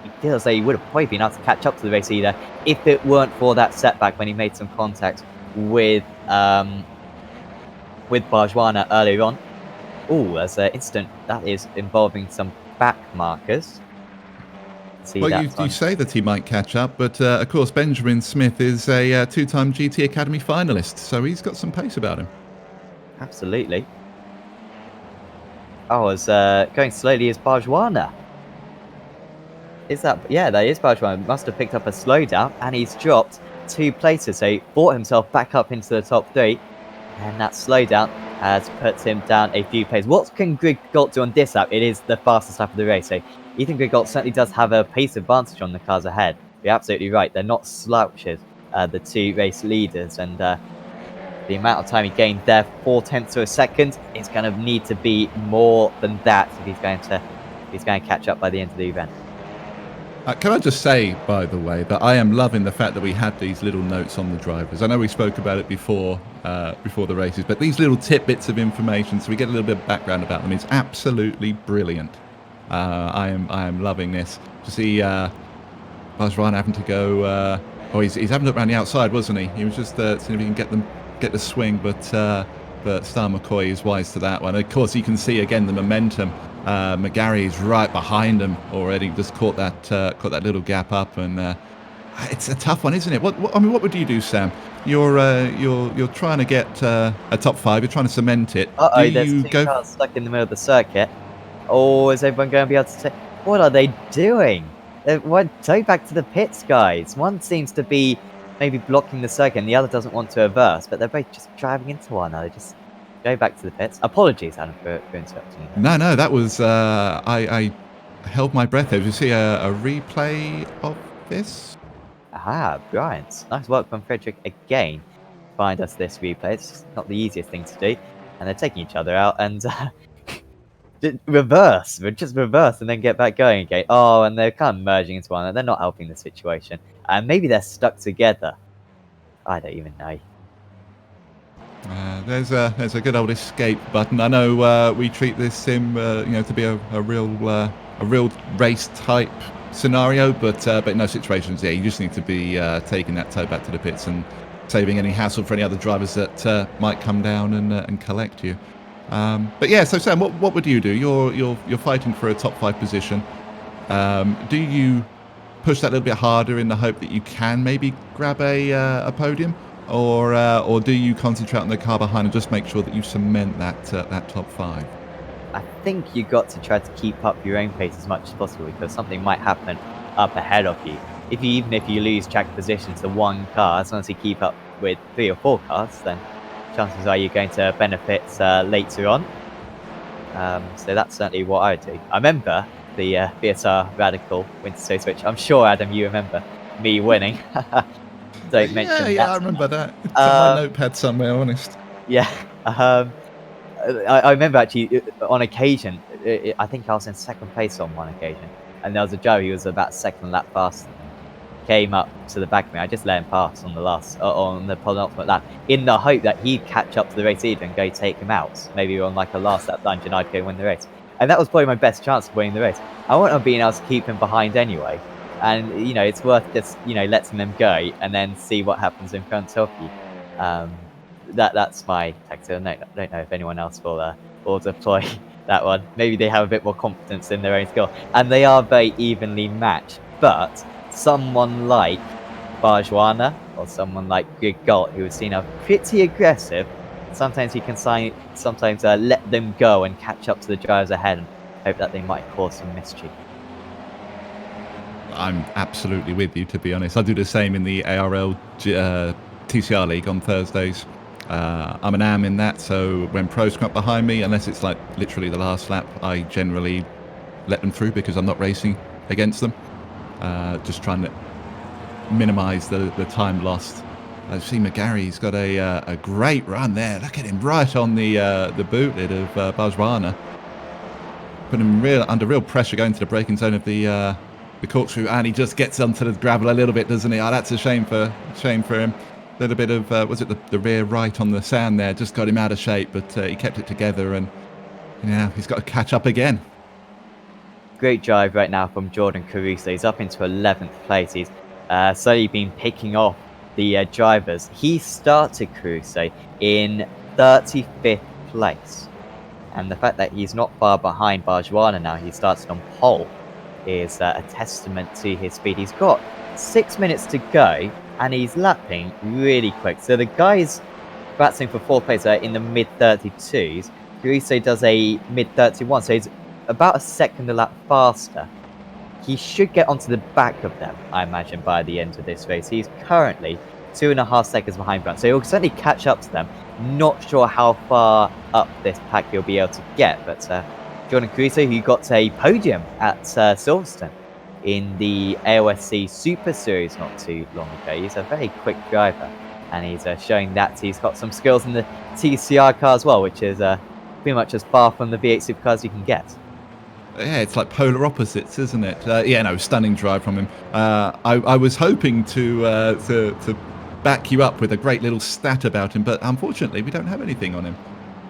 He feels like he would have probably been able to catch up to the race leader if it weren't for that setback when he made some contact with Barjwana earlier on. Oh, there's an incident that is involving some back markers. Well, you say that he might catch up, but of course Benjamin Smith is a 2-time GT Academy finalist, so he's got some pace about him. Absolutely. Oh, as going slowly is Barjwana. Is that? Yeah, that is Barjwana. Must have picked up a slowdown, and he's dropped 2 places, so he brought himself back up into the top 3, and that slowdown has put him down a few places. What can Greg Galt do on this lap? It is the fastest lap of the race, so Ethan Greg Galt certainly does have a pace advantage on the cars ahead. You're absolutely right. They're not slouches, the 2 race leaders, and the amount of time he gained there, 0.4 of a second, is going to need to be more than that if he's going to catch up by the end of the event. Can I just say, by the way, that I am loving the fact that we had these little notes on the drivers. I know we spoke about it before the races, but these little tidbits of information, so we get a little bit of background about them, is absolutely brilliant. I am loving this. To see Barjwana having to go. He's having to look around the outside, wasn't he? He was just seeing if he can get the swing, but Star McCoy is wise to that one. Of course, you can see again the momentum. McGarry is right behind him already. Just caught that little gap up, and it's a tough one, isn't it? What would you do, Sam? You're trying to get a top 5. You're trying to cement it. There's 2 cars stuck in the middle of the circuit. Oh, is everyone going to be able to say, what are they doing? Go back to the pits, guys. One seems to be maybe blocking the circuit, and the other doesn't want to reverse, but they're both just driving into one another. Just go back to the pits. Apologies, Adam, for interrupting you. No, that was I held my breath there. Did you see a replay of this? Aha, brilliant. Nice work from Frederick again. Find us this replay. It's not the easiest thing to do, and they're taking each other out and reverse, and then get back going again. Oh, and they're kind of merging into one, and they're not helping the situation. And maybe they're stuck together. I don't even know. There's a good old escape button. I know we treat this sim, to be a real race type scenario, but in those situations, yeah, you just need to be taking that tow back to the pits and saving any hassle for any other drivers that might come down and collect you. But yeah, so Sam, what would you do? You're fighting for a top 5 position. Do you push that a little bit harder in the hope that you can maybe grab a podium, or do you concentrate on the car behind and just make sure that you cement that top 5? I think you got to try to keep up your own pace as much as possible, because something might happen up ahead of you. Even if you lose track position to 1 car, as long as you keep up with 3 or 4 cars, then chances are you're going to benefit later on. So that's certainly what I would do. I remember the BSR Radical Winter Stow Switch. I'm sure, Adam, you remember me winning. Don't mention that. Yeah, I remember that. It's on my notepad somewhere, honest. Yeah. I remember actually, on occasion, I think I was in 2nd place on one occasion, and there was a Joe who was about 2nd lap faster than me. Came up to the back of me. I just let him pass on the penultimate lap, in the hope that he'd catch up to the race leader and go take him out. Maybe on like a last lap lunge, and I'd go win the race. And that was probably my best chance of winning the race. I wouldn't have been able to keep him behind anyway. and it's worth just letting them go and then see what happens in front of you. That's my tactic. I don't know if anyone else will deploy that one. Maybe they have a bit more confidence in their own skill, and they are very evenly matched. But someone like Barjuana or someone like Gigalt, who is seen as pretty aggressive, sometimes he can sometimes let them go and catch up to the drivers ahead and hope that they might cause some mischief. I'm absolutely with you, to be honest. I do the same in the ARL TCR League on Thursdays. I'm an AM in that, so when pros come up behind me, unless it's like literally the last lap, I generally let them through because I'm not racing against them. Just trying to minimise the time lost. I see McGarry's got a great run there. Look at him right on the boot lid of Barjuana. Put him under real pressure going to the braking zone of the corkscrew, and he just gets onto the gravel a little bit, doesn't he? Oh, that's a shame for him. A little bit of was it the rear right on the sand there just got him out of shape, but he kept it together, and he's got to catch up again. Great drive right now from Jordan Caruso. He's up into 11th place. He's slowly been picking off the drivers. He started Caruso in 35th place, and the fact that he's not far behind Barjuana now, he started on pole, is a testament to his speed. He's got 6 minutes to go, and he's lapping really quick. So the guys battling for 4th place are in the mid-32s. Caruso does a mid-31, so he's about a second a lap faster. He should get onto the back of them, I imagine, by the end of this race. He's currently 2.5 seconds behind Brunt, so he'll certainly catch up to them. Not sure how far up this pack he'll be able to get, but Jordan Caruso, who got a podium at Silverstone in the AOSC Super Series not too long ago. He's a very quick driver, and he's showing that he's got some skills in the TCR car as well, which is pretty much as far from the V8 supercars you can get. Yeah, it's like polar opposites, isn't it? Stunning drive from him. I was hoping to back you up with a great little stat about him, but unfortunately we don't have anything on him,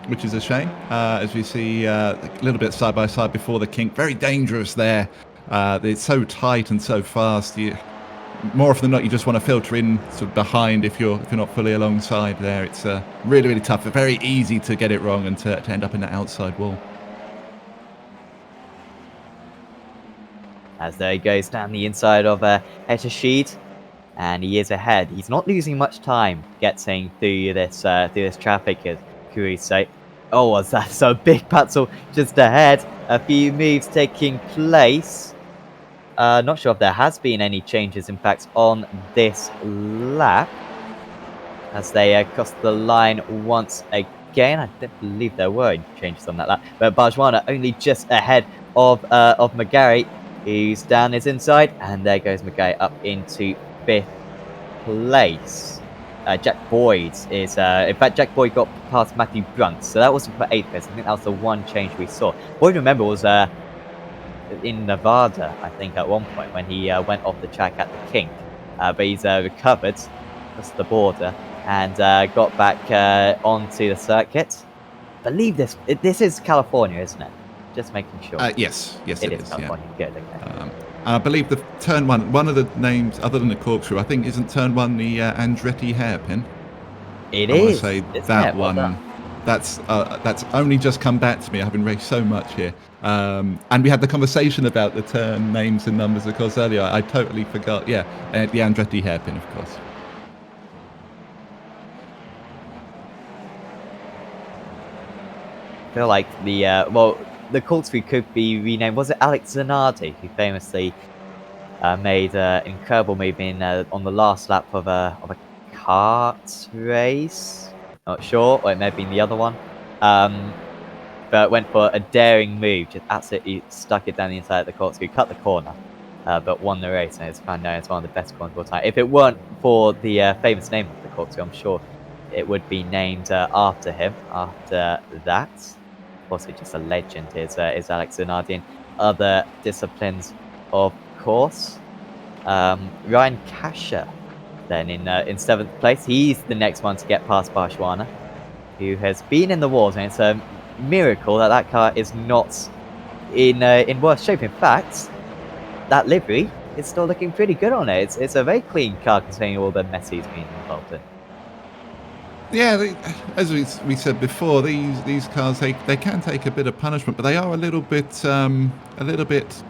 which is a shame. As we see a little bit side by side before the kink, very dangerous there. It's so tight and so fast. More often than not, you just want to filter in sort of behind if you're not fully alongside there. It's really, really tough. Very easy to get it wrong and to end up in that outside wall. As there he goes down the inside of Eseries, and he is ahead. He's not losing much time getting through this traffic as Caruso. Oh, was that so big battle just ahead? A few moves taking place. Not sure if there has been any changes, in fact, on this lap, as they crossed the line once again. I don't believe there were any changes on that lap, but Barjuana only just ahead of McGarry, who's down his inside, and there goes McGarry up into 5th place. Jack Boyd is, in fact, Jack Boyd got past Matthew Brunt, so that wasn't for 8th place. I think that was the one change we saw. Boyd, remember, was in Nevada, I think, at one point when he went off the track at the kink, but he's recovered across the border and got back onto the circuit. I believe this is California, isn't it? Just making sure. Yes, it is. California. Yeah. Good, okay. And I believe the turn one of the names, other than the corkscrew, I think isn't turn one the Andretti hairpin. It I is. want to say Isn't that it? one. Well That's only just come back to me. I haven't raced so much here, and we had the conversation about the turn names and numbers, of course, earlier. I totally forgot. Yeah, the Andretti hairpin, of course. I feel like the corkscrew could be renamed. Was it Alex Zanardi, who famously made an incredible move on the last lap of a kart race? Not sure, or it may have been the other one. But went for a daring move, just absolutely stuck it down the inside of the corkscrew, cut the corner, but won the race, and it's kind of known as one of the best corners of all time. If it weren't for the famous name of the corkscrew, I'm sure it would be named after him. After that, also just a legend is Alex Zanardi in other disciplines, of course. Ryan Kasher then in 7th place. He's the next one to get past Barjuana, who has been in the wars, and it's a miracle that car is not in worse shape. In fact, that livery it's still looking pretty good on it. It's a very clean car considering all the mess he's been involved in. Yeah, as we said before, these cars they can take a bit of punishment, but they are a little bit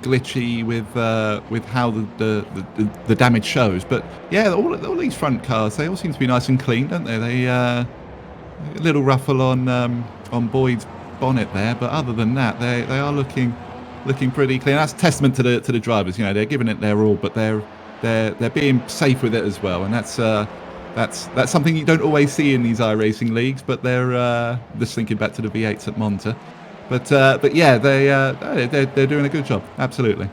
glitchy with how the damage shows. But yeah, all these front cars, they all seem to be nice and clean, don't they? They a little ruffle on Boyd's bonnet there, but other than that, they are looking pretty clean. That's testament to the drivers. You know, they're giving it their all, but they're being safe with it as well, and that's something you don't always see in these iRacing leagues. But they're just thinking back to the V8s at Monza, but yeah, they're doing a good job. Absolutely.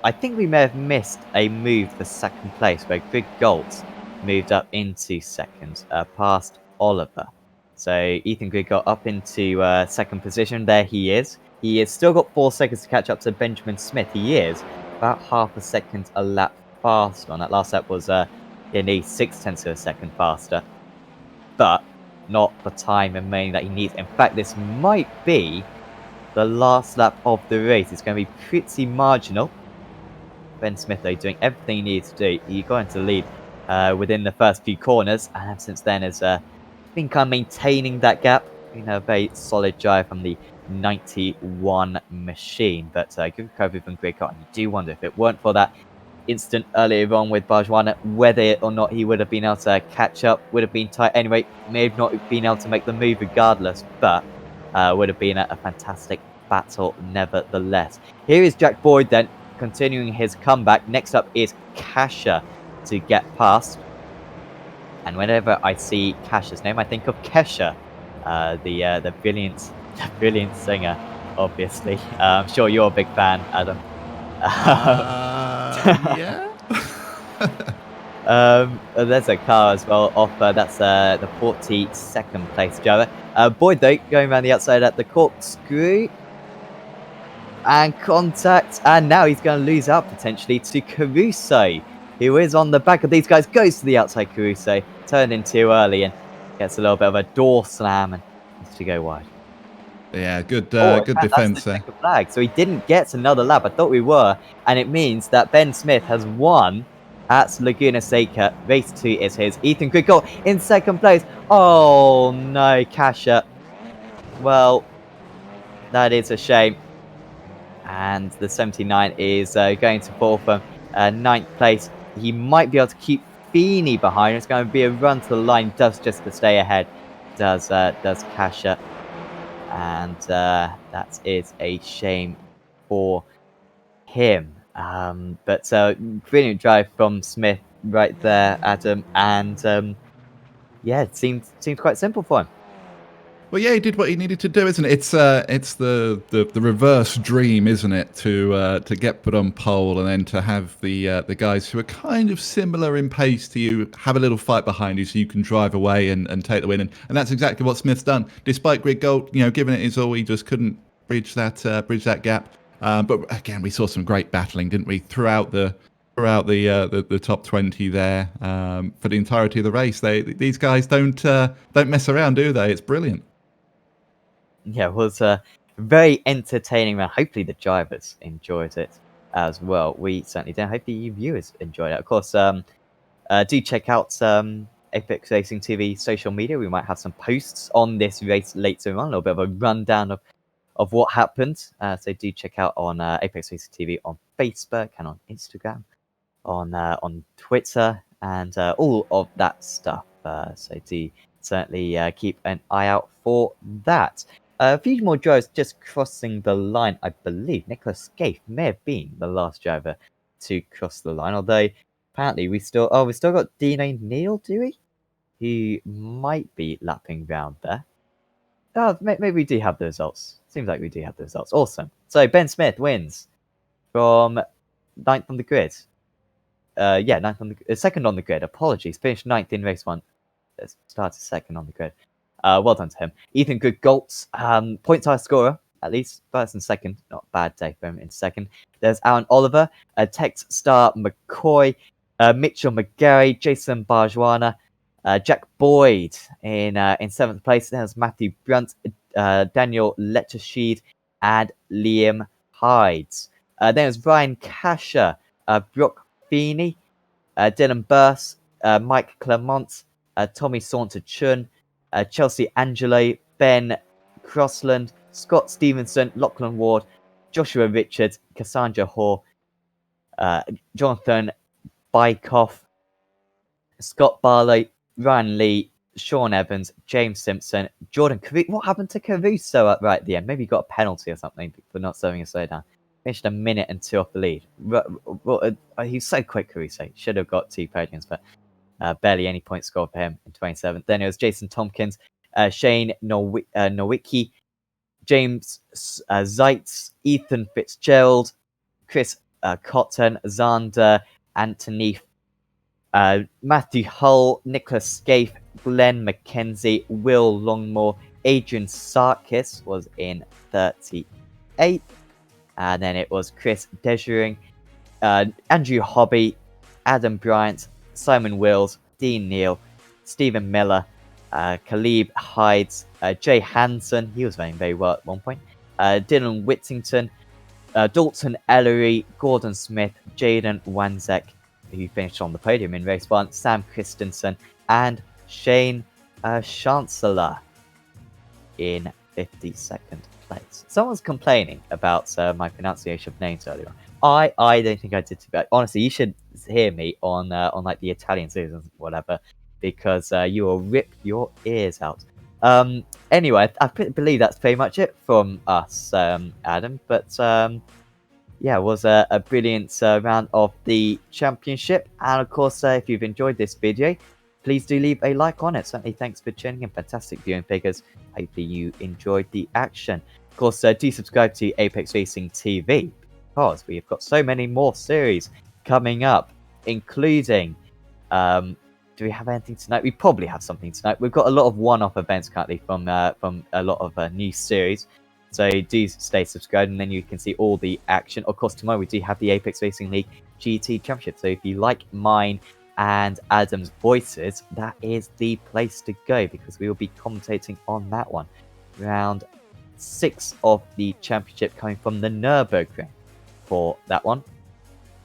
I think we may have missed a move for second place where Greg Galt moved up into second, past Oliver. So Ethan Grigg got up into second position. There he is. He has still got 4 seconds to catch up to Benjamin Smith. He is about half a second a lap faster. On that last lap was nearly 6/10 of a second faster, but not the time remaining that he needs. In fact, this might be the last lap of the race. It's going to be pretty marginal. Ben Smith, though, doing everything he needs to do. He got into the lead within the first few corners, and since then has been kind of maintaining that gap. A very solid drive from the 91 machine, but good recovery from Greg Cotton. You do wonder if it weren't for that instant earlier on with Barjwana, whether or not he would have been able to catch up, would have been tight anyway, may have not been able to make the move regardless, but would have been a fantastic battle nevertheless. Here is Jack Boyd then, continuing his comeback. Next up is Kasha to get past. And whenever I see Kasha's name, I think of Kesha, the brilliant singer, obviously. I'm sure you're a big fan, Adam. Yeah. There's a car as well off. That's the 42nd place driver. Boyd, though, going around the outside at the corkscrew. And contact. And now he's going to lose out potentially to Caruso, who is on the back of these guys. Goes to the outside Caruso. Turned in too early and gets a little bit of a door slam and needs to go wide. Yeah, good defense there. Flag. So he didn't get another lap. I thought we were. And it means that Ben Smith has won at Laguna Seca. Race 2 is his. Ethan Grigol in second place. Oh no, Kasha. Well, that is a shame. And the 79 is going to fall from 9th place. He might be able to keep Feeney behind. It's going to be a run to the line. Does just to stay ahead. Does Kasha. And that is a shame for him. But brilliant drive from Smith right there, Adam. And yeah, it seemed quite simple for him. Well, yeah, he did what he needed to do, isn't it? It's the reverse dream, isn't it? To get put on pole and then to have the guys who are kind of similar in pace to you have a little fight behind you, so you can drive away and take the win. And that's exactly what Smith's done. Despite Greg Gold, giving it his all, he just couldn't bridge that gap. But again, we saw some great battling, didn't we? Throughout the top 20 there for the entirety of the race. These guys don't mess around, do they? It's brilliant. Yeah, it was a very entertaining round. Hopefully the drivers enjoyed it as well. We certainly did. Hopefully you viewers enjoyed it. Of course, do check out Apex Racing TV social media. We might have some posts on this race later on, a little bit of a rundown of what happened. So do check out on Apex Racing TV on Facebook and on Instagram, on Twitter, and all of that stuff. So do certainly keep an eye out for that. A few more drivers just crossing the line, I believe. Nicholas Scaife may have been the last driver to cross the line, although apparently we still got Dino Neal, do we? Who might be lapping round there. Oh, maybe we do have the results. Seems like we do have the results. Awesome. So Ben Smith wins from 9th on the grid. Second on the grid. Apologies. Finished 9th in race 1. Started second on the grid. Well done to him. Ethan Goodgoltz, points high scorer, at least first and second. Not a bad day for him in second. There's Alan Oliver, Tex Star McCoy, Mitchell McGarry, Jason Barjwana, Jack Boyd in 7th place. There's Matthew Brunt, Daniel Lettersheed, and Liam Hydes. Then it was Ryan Casher, Brock Feeney, Dylan Burse, Mike Clement, Tommy Saunter-Chun, Chelsea Angelo, Ben Crossland, Scott Stevenson, Lachlan Ward, Joshua Richards, Cassandra Hoare, Jonathan Bykoff, Scott Barlow, Ryan Lee, Sean Evans, James Simpson, Jordan Caruso. What happened to Caruso at right at the end? Maybe he got a penalty or something for not serving a slowdown. Finished a minute and 2 off the lead. He's so quick, Caruso. Should have got 2 podiums, but barely any points scored for him in 27th. Then it was Jason Tompkins, Shane Nowicki, James Zeitz, Ethan Fitzgerald, Chris Cotton, Xander Anthony, Matthew Hull, Nicholas Scaife, Glenn McKenzie, Will Longmore, Adrian Sarkis was in 38th. And then it was Chris Desering, Andrew Hobby, Adam Bryant, Simon Wills, Dean Neal, Stephen Miller, Caleb Hides, Jay Hansen, he was running very well at one point, Dylan Whittington, Dalton Ellery, Gordon Smith, Jaden Wanzek, who finished on the podium in race 1, Sam Christensen, and Shane Chancellor in 52nd place. Someone's complaining about my pronunciation of names earlier on. I don't think I did too bad. Honestly, you should hear me on like the Italian series or whatever, because you will rip your ears out. Anyway, I believe that's pretty much it from us, Adam. But yeah, it was a brilliant round of the championship. And of course, if you've enjoyed this video, please do leave a like on it. Certainly thanks for tuning in. Fantastic viewing figures. Hopefully you enjoyed the action. Of course, do subscribe to Apex Racing TV, because we've got so many more series coming up, including... do we have anything tonight? We probably have something tonight. We've got a lot of one-off events currently from a lot of new series. So do stay subscribed, and then you can see all the action. Of course, tomorrow we do have the Apex Racing League GT Championship. So if you like mine and Adam's voices, that is the place to go, because we will be commentating on that one. Round 6 of the championship coming from the Nürburgring for that one.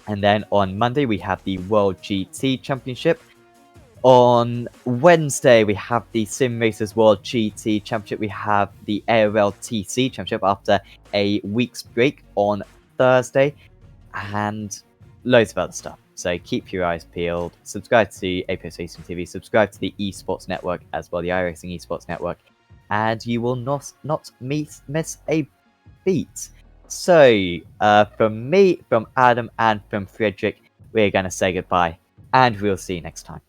And then on Monday, we have the World GT Championship. On Wednesday, we have the Sim Racers World GT Championship. We have the AOL TC Championship after a week's break on Thursday, and loads of other stuff. So keep your eyes peeled. Subscribe to Apex Racing TV. Subscribe to the Esports Network as well, the iRacing Esports Network, and you will not miss a beat. So from me, from Adam, and from Frederick, we're going to say goodbye, and we'll see you next time.